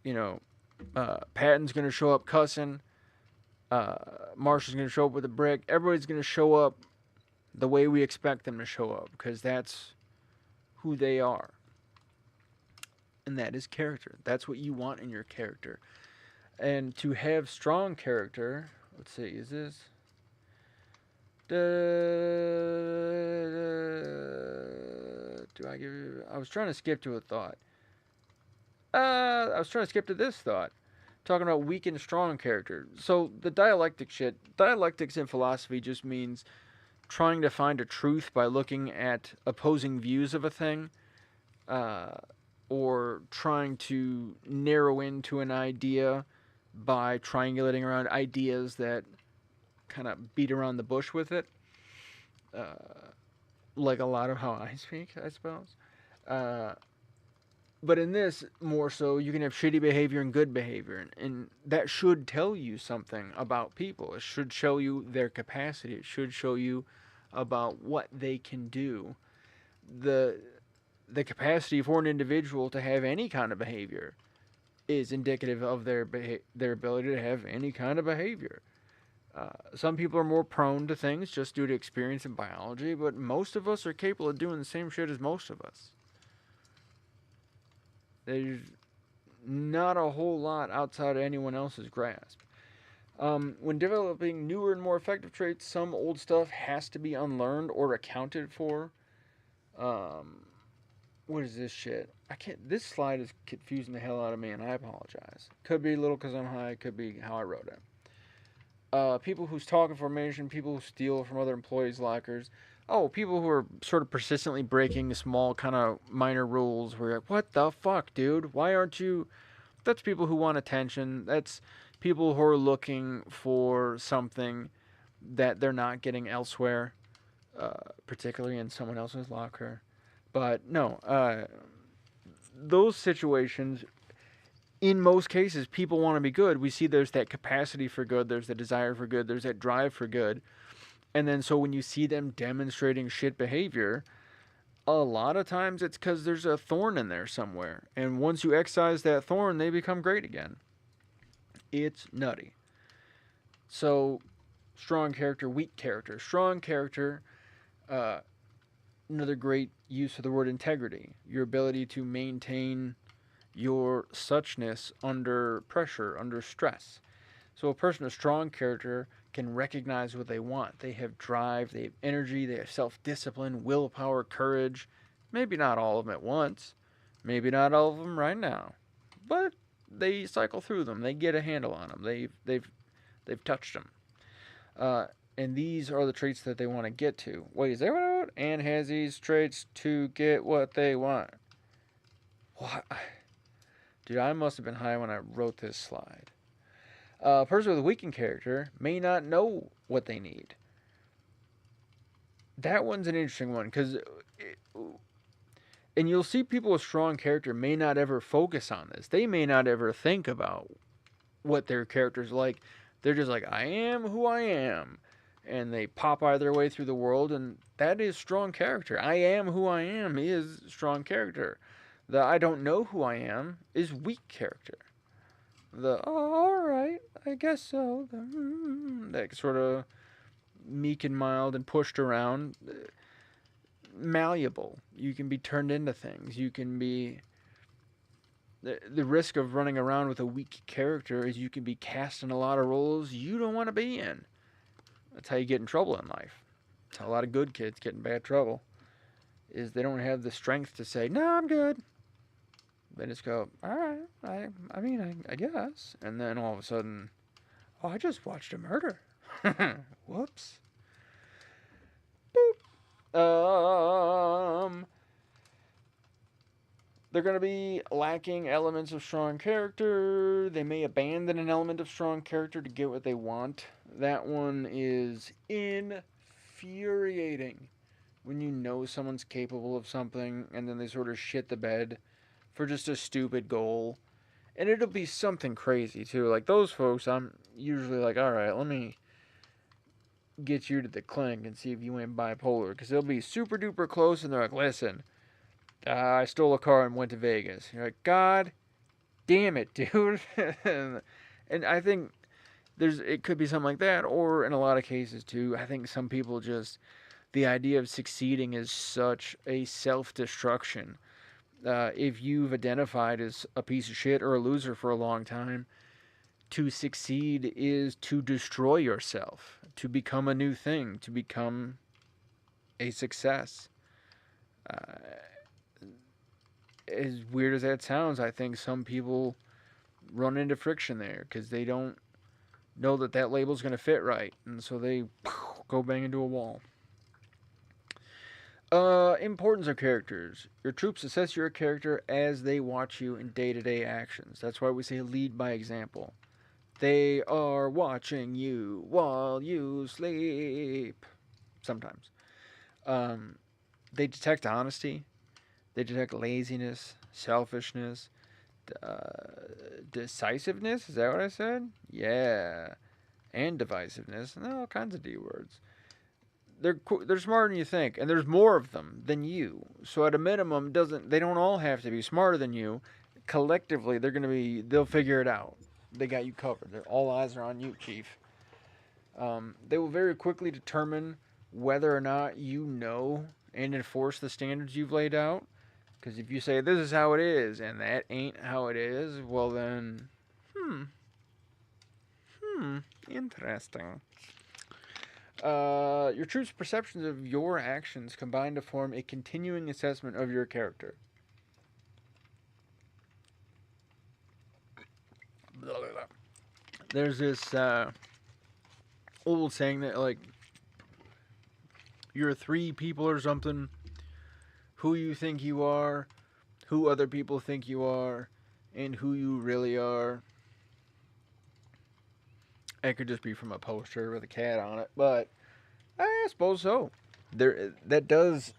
Patton's going to show up cussing. Marshall's going to show up with a brick. Everybody's going to show up the way we expect them to show up, because that's who they are. And that is character. That's what you want in your character. And to have strong character, let's see, is this? I was trying to skip to a thought. I was trying to skip to this thought. Talking about weak and strong character. So the dialectic shit, dialectics in philosophy just means trying to find a truth by looking at opposing views of a thing. Or trying to narrow into an idea by triangulating around ideas that kind of beat around the bush with it. Like a lot of how I speak, I suppose. But in this, more so, you can have shitty behavior and good behavior. And that should tell you something about people. It should show you their capacity. It should show you about what they can do. the capacity for an individual to have any kind of behavior is indicative of their ability to have any kind of behavior. Some people are more prone to things just due to experience in biology, but most of us are capable of doing the same shit as most of us. There's not a whole lot outside of anyone else's grasp. When developing newer and more effective traits, some old stuff has to be unlearned or accounted for. What is this shit? I can't. This slide is confusing the hell out of me, and I apologize. Could be a little because I'm high. Could be how I wrote it. People who stalk information, people who steal from other employees' lockers. Oh, people who are sort of persistently breaking small, kind of minor rules. Where you're like, what the fuck, dude? Why aren't you? That's people who want attention. That's people who are looking for something that they're not getting elsewhere, particularly in someone else's locker. But no, those situations, in most cases, people want to be good. We see there's that capacity for good, there's the desire for good, there's that drive for good. And then so when you see them demonstrating shit behavior, a lot of times it's because there's a thorn in there somewhere. And once you excise that thorn, they become great again. It's nutty. So, strong character, weak character. Strong character, another great use of the word integrity. Your ability to maintain your suchness under pressure, under stress. So a person of strong character can recognize what they want. They have drive, they have energy, they have self-discipline, willpower, courage. Maybe not all of them at once. Maybe not all of them right now. But they cycle through them. They get a handle on them. They've touched them. And these are the traits that they want to get to. Wait, is that what I wrote? And has these traits to get what they want. What? Dude, I must have been high when I wrote this slide. A person with a weakened character may not know what they need. That one's an interesting one because, and you'll see people with strong character may not ever focus on this. They may not ever think about what their character's like. They're just like, I am who I am. And they pop out of their way through the world, and that is strong character. I am who I am is strong character. The I don't know who I am is weak character. The, oh, alright, I guess so. That sort of meek and mild and pushed around. Malleable. You can be turned into things. You can be... The risk of running around with a weak character is you can be cast in a lot of roles you don't want to be in. That's how you get in trouble in life. That's how a lot of good kids get in bad trouble. Is they don't have the strength to say, no, I'm good. They just go, alright, I guess. And then all of a sudden, oh, I just watched a murder. Whoops. Boop. They're going to be lacking elements of strong character. They may abandon an element of strong character to get what they want. That one is infuriating. When you know someone's capable of something and then they sort of shit the bed for just a stupid goal. And it'll be something crazy too. Like those folks, I'm usually like, alright, let me get you to the clinic and see if you ain't bipolar. Because they'll be super duper close and they're like, listen, I stole a car and went to Vegas. You're like, God damn it, dude. And I think it could be something like that, or in a lot of cases too, I think some people just, the idea of succeeding is such a self-destruction. If you've identified as a piece of shit or a loser for a long time, to succeed is to destroy yourself, to become a new thing, to become a success. As weird as that sounds, I think some people run into friction there because they don't know that label's going to fit right, and so they go bang into a wall. Importance of characters. Your troops assess your character as they watch you in day-to-day actions. That's why we say lead by example. They are watching you while you sleep. Sometimes. They detect honesty. They detect laziness, selfishness, decisiveness. Is that what I said? Yeah. And divisiveness. And all kinds of D words. they're smarter than you think, and there's more of them than you. So at a minimum, they don't all have to be smarter than you. Collectively, they'll figure it out. They got you covered. All eyes are on you, Chief. They will very quickly determine whether or not you know and enforce the standards you've laid out. Because if you say this is how it is and that ain't how it is, well then, interesting. Your troops' perceptions of your actions combine to form a continuing assessment of your character. There's this old saying that, like, you're three people or something: who you think you are, who other people think you are, and who you really are. It could just be from a poster with a cat on it, but I suppose so. That does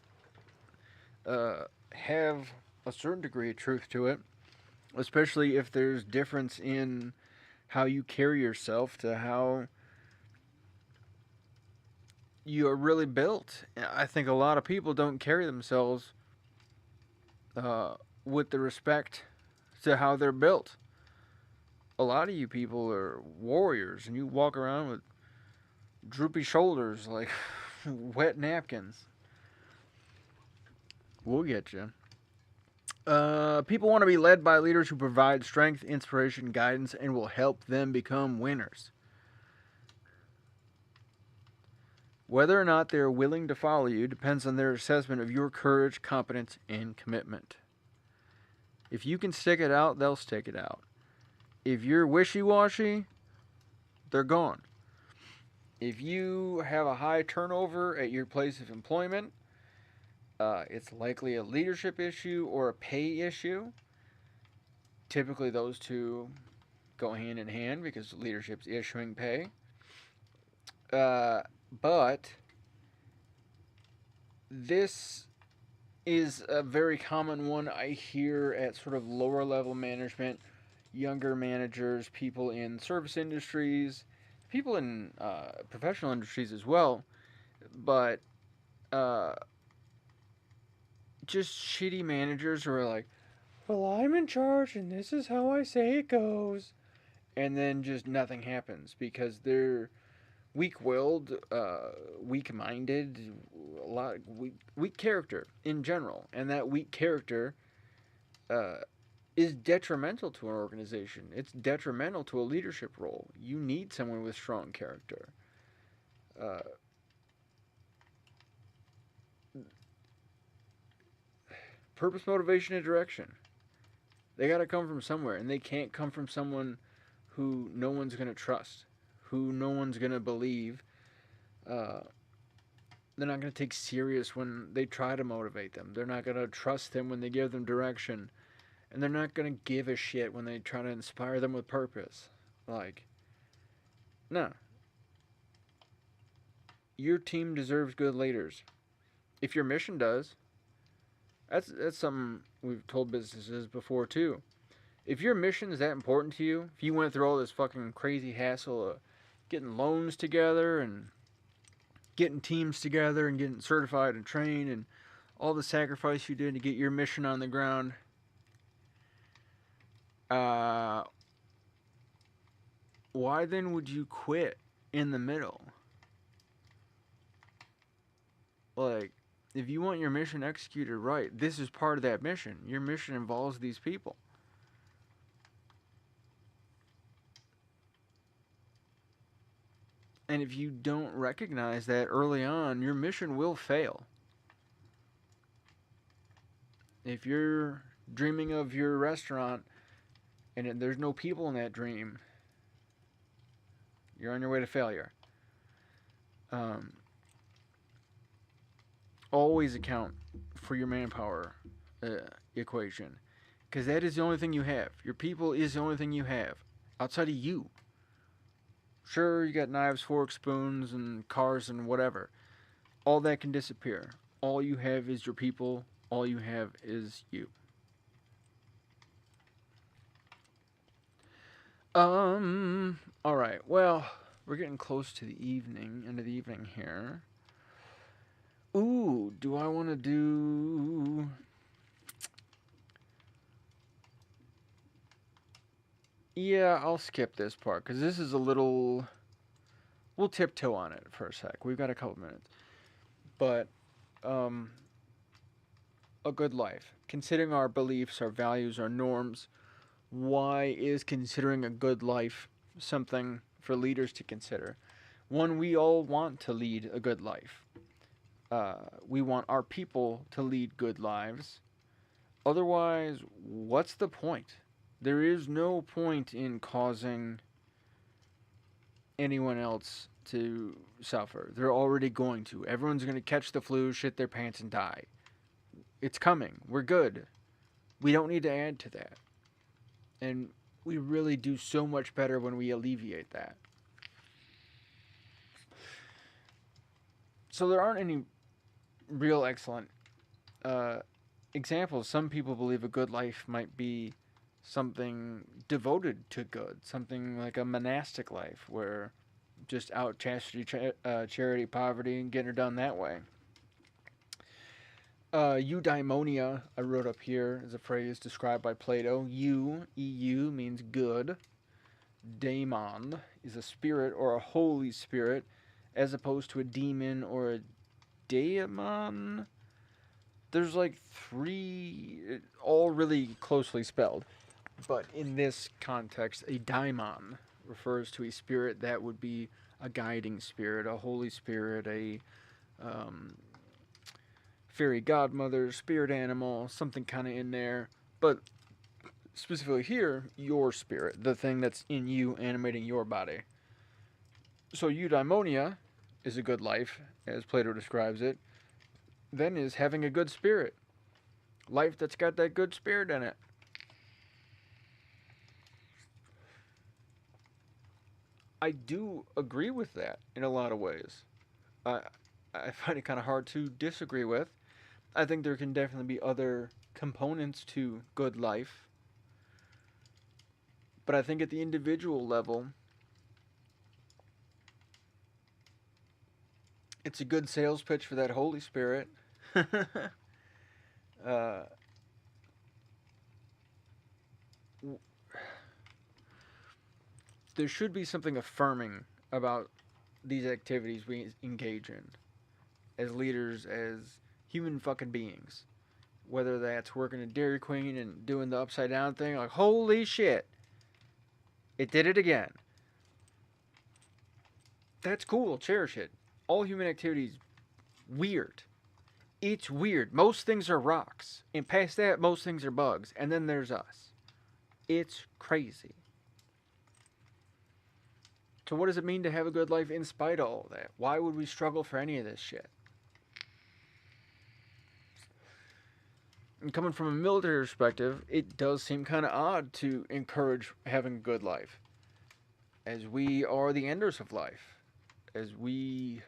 have a certain degree of truth to it, especially if there's difference in how you carry yourself to how you are really built. I think a lot of people don't carry themselves with the respect to how they're built. A lot of you people are warriors, and you walk around with droopy shoulders like wet napkins. We'll get you. People want to be led by leaders who provide strength, inspiration, guidance, and will help them become winners. Whether or not they are willing to follow you depends on their assessment of your courage, competence, and commitment. If you can stick it out, they'll stick it out. If you're wishy-washy, they're gone. If you have a high turnover at your place of employment, it's likely a leadership issue or a pay issue. Typically, those two go hand in hand because leadership's issuing pay. But this is a very common one I hear at sort of lower level management, younger managers, people in service industries, people in professional industries as well. But just shitty managers who are like, well, I'm in charge and this is how I say it goes. And then just nothing happens because they're weak-willed, weak-minded, weak character in general. And that weak character is detrimental to an organization. It's detrimental to a leadership role. You need someone with strong character. Purpose, motivation, and direction. They got to come from somewhere, and they can't come from someone who no one's going to trust, who no one's going to believe. They're not going to take serious when they try to motivate them. They're not going to trust them when they give them direction. And they're not going to give a shit when they try to inspire them with purpose. Like, no. Your team deserves good leaders. If your mission does, that's something we've told businesses before too. If your mission is that important to you, if you went through all this fucking crazy hassle of getting loans together and getting teams together and getting certified and trained and all the sacrifice you did to get your mission on the ground, why then would you quit in the middle? Like, if you want your mission executed right, this is part of that mission. Your mission involves these people. And if you don't recognize that early on, your mission will fail. If you're dreaming of your restaurant and there's no people in that dream, you're on your way to failure. Always account for your manpower equation, because that is the only thing you have. Your people is the only thing you have outside of you. Sure, you got knives, forks, spoons, and cars and whatever. All that can disappear. All you have is your people. All you have is you. Alright, well, we're getting close to the evening, end of the evening here. Ooh, do I want to do... Yeah, I'll skip this part because this is a little... We'll tiptoe on it for a sec. We've got a couple minutes. But, um, a good life. Considering our beliefs, our values, our norms, why is considering a good life something for leaders to consider? One, we all want to lead a good life. We want our people to lead good lives. Otherwise, what's the point? There is no point in causing anyone else to suffer. They're already going to. Everyone's going to catch the flu, shit their pants, and die. It's coming. We're good. We don't need to add to that. And we really do so much better when we alleviate that. So there aren't any real excellent examples. Some people believe a good life might be something devoted to good, something like a monastic life where just out chastity, charity, poverty, and getting her done that way. Eudaimonia, I wrote up here, is a phrase described by Plato. EU, means good. Daemon is a spirit or a holy spirit, as opposed to a demon or a daemon. There's like three, all really closely spelled. But in this context, a daimon refers to a spirit that would be a guiding spirit, a holy spirit, a fairy godmother, spirit animal, something kind of in there. But specifically here, your spirit, the thing that's in you animating your body. So eudaimonia is a good life, as Plato describes it. Then is having a good spirit. Life that's got that good spirit in it. I do agree with that in a lot of ways. I find it kind of hard to disagree with. I think there can definitely be other components to good life. But I think at the individual level, it's a good sales pitch for that Holy Spirit. uh, there should be something affirming about these activities we engage in as leaders, as human fucking beings. Whether that's working at Dairy Queen and doing the upside down thing, like, holy shit, it did it again. That's cool, cherish it. All human activities, weird. It's weird. Most things are rocks. And past that, most things are bugs. And then there's us. It's crazy. So what does it mean to have a good life in spite of all that? Why would we struggle for any of this shit? And coming from a military perspective, it does seem kind of odd to encourage having a good life. As we are the enders of life. As we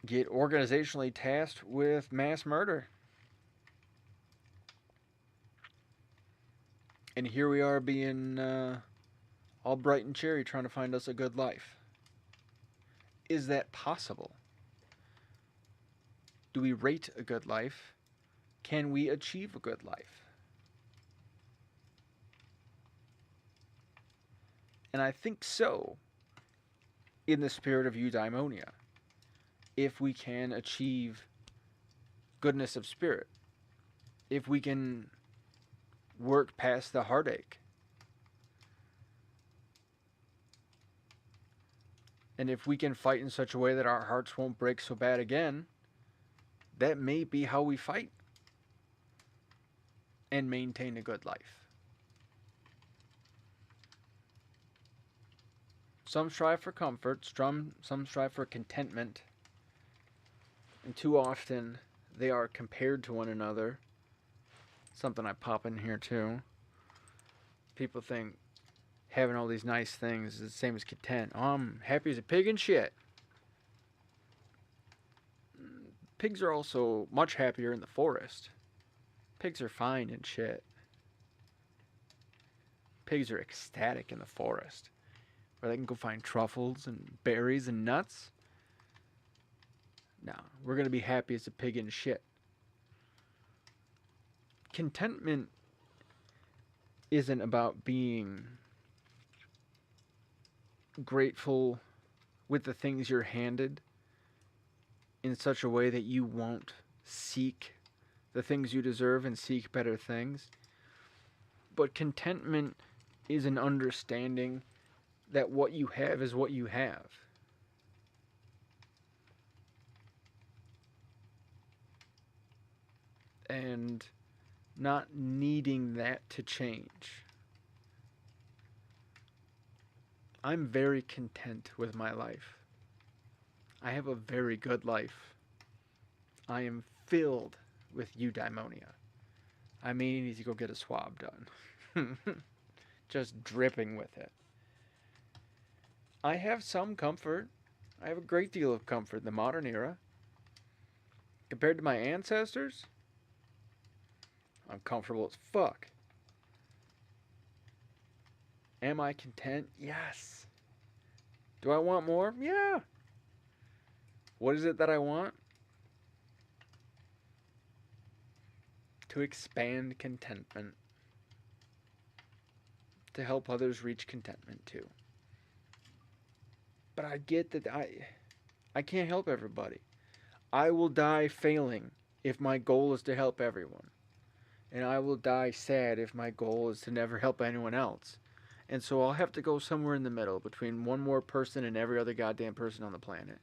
get organizationally tasked with mass murder. And here we are being all bright and cheery trying to find us a good life. Is that possible? Do we rate a good life? Can we achieve a good life? And I think so, in the spirit of eudaimonia, if we can achieve goodness of spirit, if we can work past the heartache, and if we can fight in such a way that our hearts won't break so bad again, that may be how we fight and maintain a good life. Some strive for comfort, some strive for contentment, and too often they are compared to one another. Something I pop in here too. People think having all these nice things is the same as content. Oh, I'm happy as a pig and shit. Pigs are also much happier in the forest. Pigs are fine and shit. Pigs are ecstatic in the forest, where they can go find truffles and berries and nuts. No, we're going to be happy as a pig in shit. Contentment isn't about being grateful with the things you're handed in such a way that you won't seek the things you deserve and seek better things. But contentment is an understanding that what you have is what you have. And not needing that to change. I'm very content with my life. I have a very good life. I am filled with eudaimonia. I may need to go get a swab done. Just dripping with it. I have some comfort. I have a great deal of comfort in the modern era. Compared to my ancestors, I'm comfortable as fuck. Am I content? Yes. Do I want more? Yeah. What is it that I want? To expand contentment. To help others reach contentment too. But I get that I can't help everybody. I will die failing if my goal is to help everyone. And I will die sad if my goal is to never help anyone else. And so I'll have to go somewhere in the middle between one more person and every other goddamn person on the planet.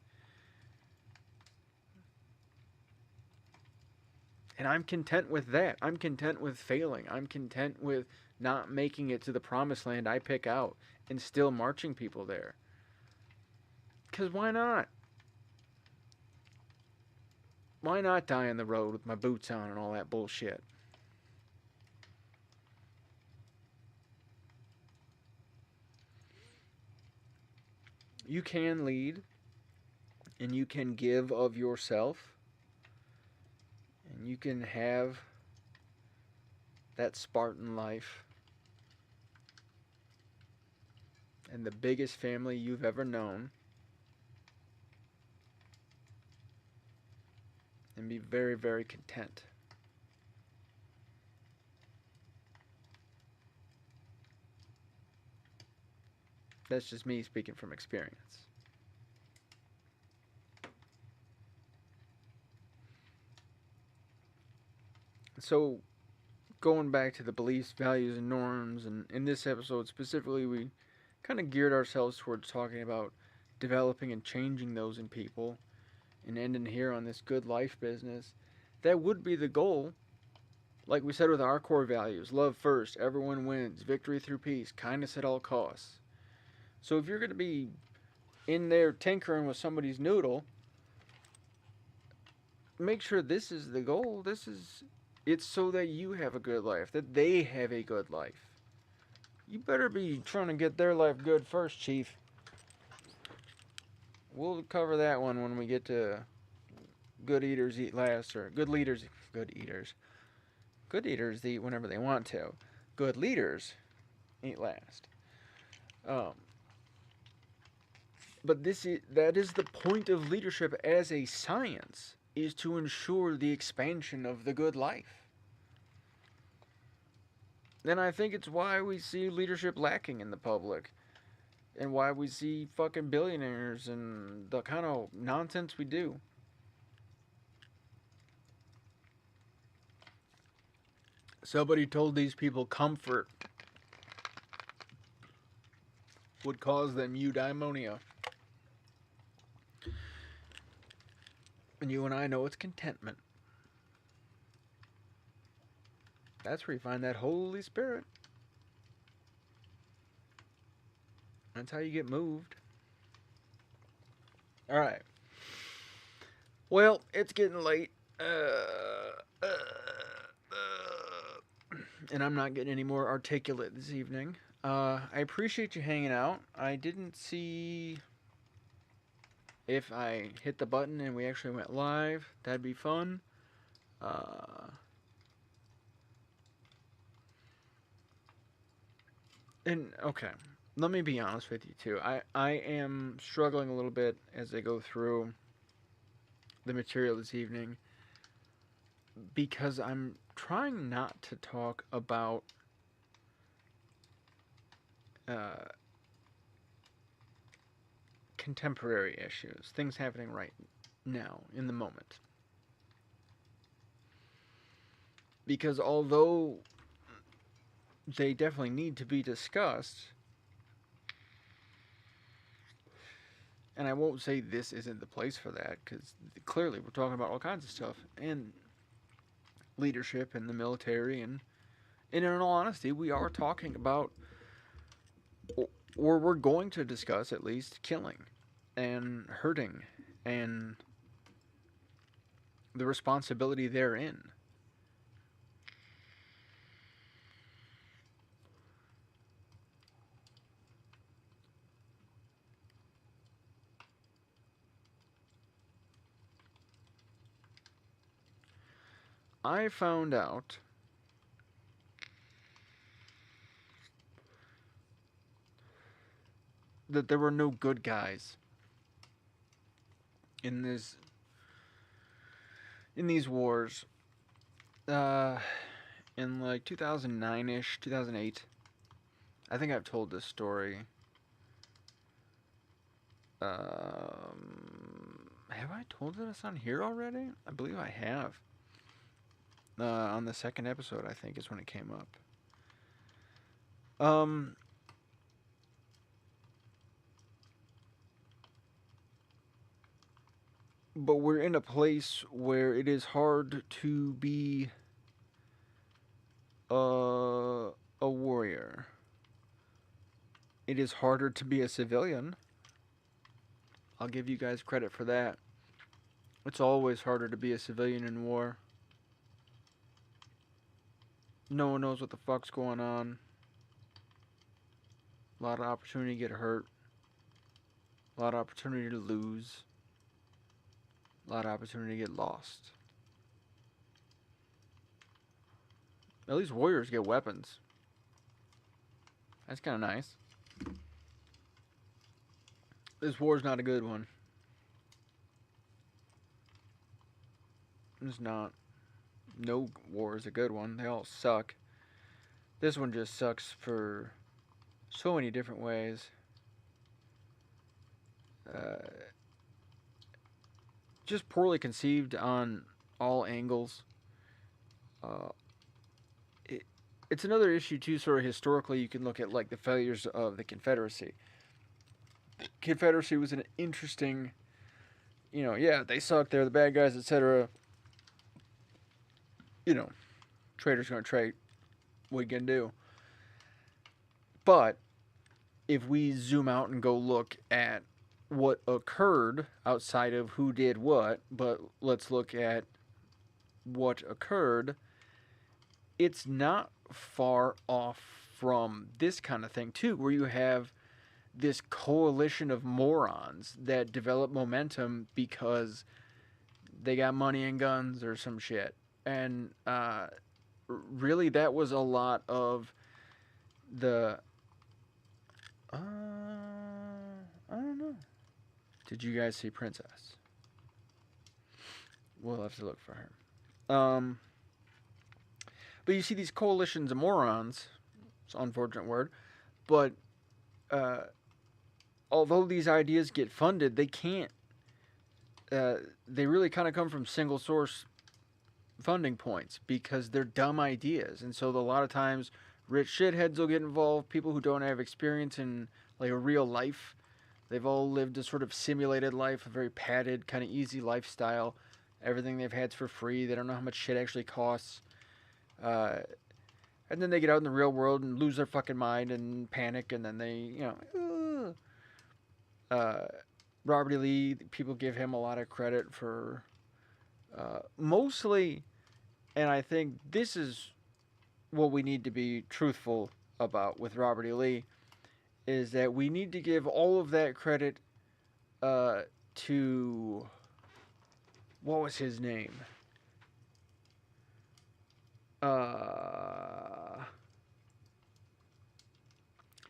And I'm content with that. I'm content with failing. I'm content with not making it to the promised land I pick out and still marching people there. Because why not? Why not die on the road with my boots on and all that bullshit? You can lead and you can give of yourself and you can have that Spartan life and the biggest family you've ever known and be very, very content. That's just me speaking from experience. So, going back to the beliefs, values, and norms, and in this episode specifically, we kind of geared ourselves towards talking about developing and changing those in people and ending here on this good life business. That would be the goal. Like we said with our core values, love first, everyone wins, victory through peace, kindness at all costs. So if you're going to be in there tinkering with somebody's noodle, make sure this is the goal. It's so that you have a good life, that they have a good life. You better be trying to get their life good first, Chief. We'll cover that one when we get to good eaters eat last, or good leaders, good eaters. Good eaters eat whenever they want to. Good leaders eat last. But that is the point of leadership as a science, is to ensure the expansion of the good life. And I think it's why we see leadership lacking in the public. And why we see fucking billionaires and the kind of nonsense we do. Somebody told these people comfort would cause them eudaimonia. And you and I know it's contentment. That's where you find that Holy Spirit. That's how you get moved. Alright. Well, it's getting late. And I'm not getting any more articulate this evening. I appreciate you hanging out. I didn't see if I hit the button and we actually went live. That'd be fun. And okay, let me be honest with you too. I am struggling a little bit as I go through the material this evening because I'm trying not to talk about contemporary issues, things happening right now, in the moment. Because although they definitely need to be discussed, and I won't say this isn't the place for that, because clearly we're talking about all kinds of stuff, and leadership and the military, and in all honesty, we are talking about, or we're going to discuss at least, killing and hurting and the responsibility therein. I found out that there were no good guys in these wars. In like 2009-ish, 2008. I think I've told this story. Have I told this on here already? I believe I have. On the second episode, I think, is when it came up. But we're in a place where it is hard to be a warrior. It is harder to be a civilian. I'll give you guys credit for that. It's always harder to be a civilian in war. No one knows what the fuck's going on. A lot of opportunity to get hurt. A lot of opportunity to lose. A lot of opportunity to get lost. At least warriors get weapons. That's kind of nice. This war's not a good one. It's not. No war is a good one. They all suck. This one just sucks for so many different ways. Just poorly conceived on all angles. It's another issue too, sort of historically. You can look at like the failures of the Confederacy. The Confederacy was an interesting, yeah, they suck, they're the bad guys, etc. Traitors gonna trade. What are you gonna do? But if we zoom out and go look at what occurred outside of who did what, but let's look at what occurred, it's not far off from this kind of thing too, where you have this coalition of morons that develop momentum because they got money and guns or some shit. And really that was a lot of the I don't know. Did you guys see Princess? We'll have to look for her. But you see these coalitions of morons. It's an unfortunate word. But although these ideas get funded, they can't. They really kind of come from single source funding points because they're dumb ideas. And so a lot of times rich shitheads will get involved, people who don't have experience in like a real life. They've all lived a sort of simulated life, a very padded, kind of easy lifestyle. Everything they've had's for free. They don't know how much shit actually costs. And then they get out in the real world and lose their fucking mind and panic, and then they, Robert E. Lee, people give him a lot of credit for mostly, and I think this is what we need to be truthful about with Robert E. Lee, is that we need to give all of that credit to, what was his name?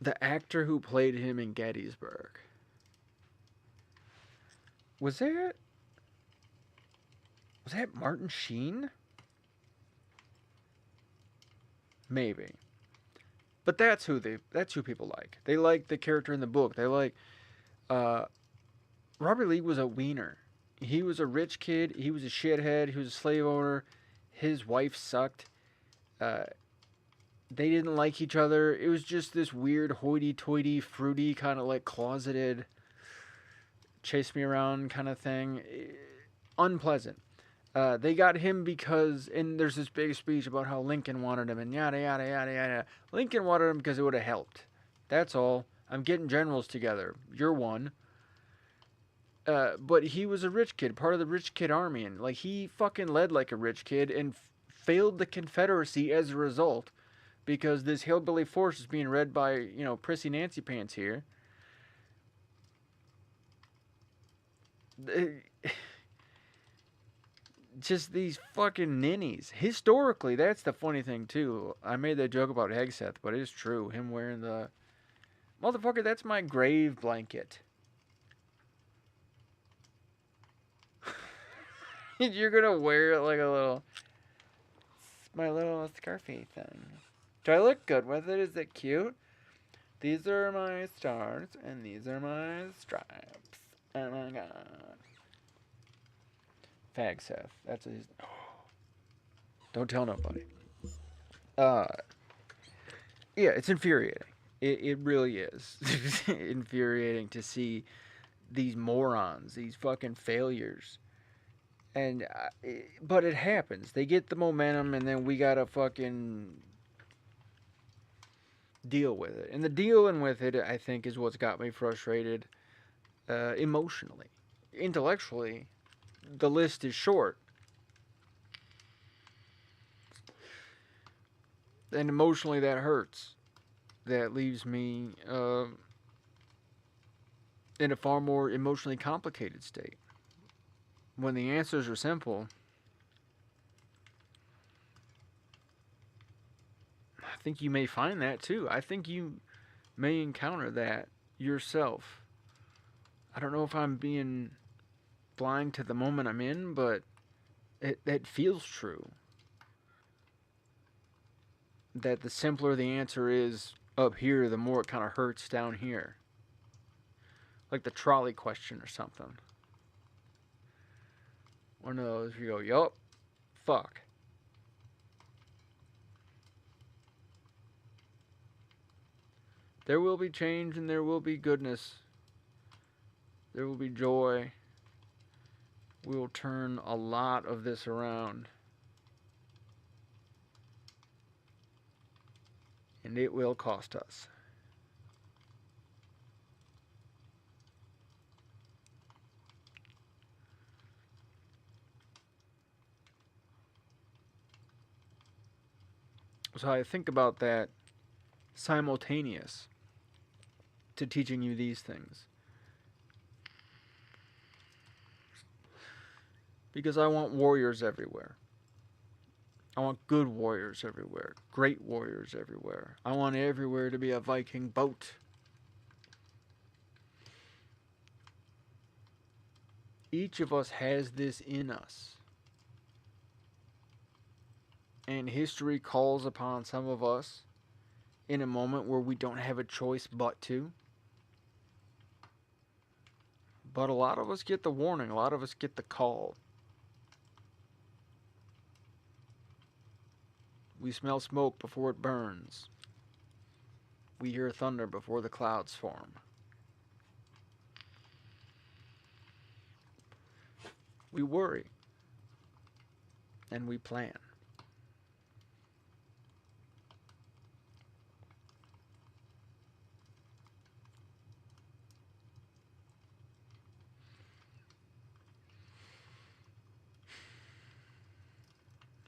The actor who played him in Gettysburg. Was there? Was that Martin Sheen? Maybe. But that's who people like. They like the character in the book. They like Robert Lee was a wiener. He was a rich kid. He was a shithead. He was a slave owner. His wife sucked. They didn't like each other. It was just this weird hoity-toity, fruity, kind of like closeted, chase me around kind of thing. Unpleasant. They got him because, and there's this big speech about how Lincoln wanted him and yada, yada, yada, yada. Lincoln wanted him because it would have helped. That's all. I'm getting generals together. You're one. But he was a rich kid, part of the rich kid army, and like he fucking led like a rich kid and failed the Confederacy as a result because this hillbilly force is being led by, Prissy Nancy Pants here. Just these fucking ninnies. Historically, that's the funny thing too. I made that joke about Hegseth, but it is true. Him wearing the motherfucker. That's my grave blanket. You're gonna wear it like my little scarfy thing. Do I look good with it? Is it cute? These are my stars, and these are my stripes. Oh my god. Fagseth. That's his. Oh. Don't tell nobody. Yeah, it's infuriating. It really is infuriating to see these morons, these fucking failures. And but it happens. They get the momentum, and then we gotta fucking deal with it. And the dealing with it, I think, is what's got me frustrated. Emotionally, intellectually, the list is short, and emotionally, that hurts. That leaves me in a far more emotionally complicated state. When the answers are simple, I think you may find that too. I think you may encounter that yourself. I don't know if I'm being blind to the moment I'm in, but it feels true. That the simpler the answer is up here, the more it kind of hurts down here. Like the trolley question or something. One of those you go, yup, fuck. There will be change and there will be goodness. There will be joy. We will turn a lot of this around. And it will cost us. So I think about that simultaneous to teaching you these things. Because I want warriors everywhere. I want good warriors everywhere. Great warriors everywhere. I want everywhere to be a Viking boat. Each of us has this in us. And history calls upon some of us in a moment where we don't have a choice but to. But a lot of us get the warning. A lot of us get the call. We smell smoke before it burns. We hear thunder before the clouds form. We worry. And we plan.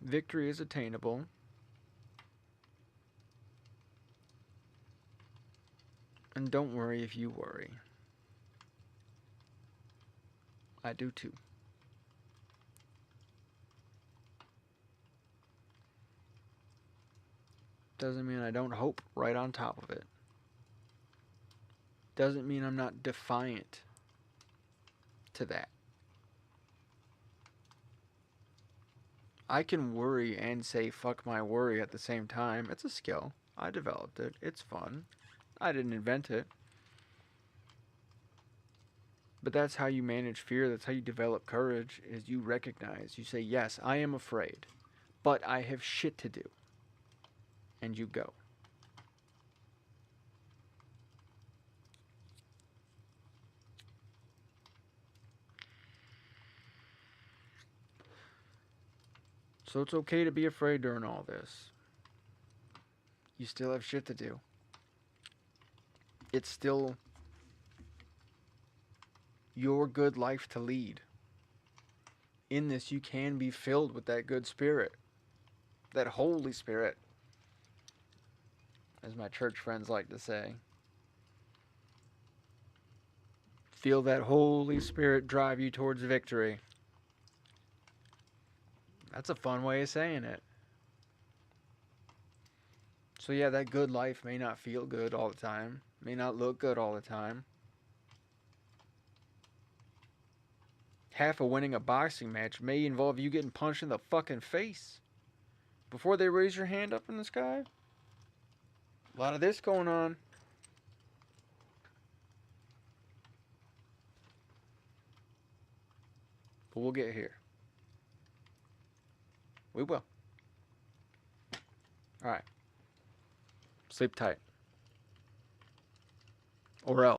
Victory is attainable. And don't worry if you worry. I do too. Doesn't mean I don't hope right on top of it. Doesn't mean I'm not defiant to that. I can worry and say fuck my worry at the same time. It's a skill. I developed it. It's fun. I didn't invent it. But that's how you manage fear. That's how you develop courage, is you recognize. You say, yes, I am afraid, but I have shit to do. And you go. So it's okay to be afraid during all this. You still have shit to do. It's still your good life to lead. In this, you can be filled with that good spirit, that Holy Spirit, as my church friends like to say. Feel that Holy Spirit drive you towards victory. That's a fun way of saying it. So yeah, that good life may not feel good all the time, may not look good all the time. Half of winning a boxing match may involve you getting punched in the fucking face before they raise your hand up in the sky. A lot of this going on. But we'll get here. We will. Alright. Sleep tight. Or else.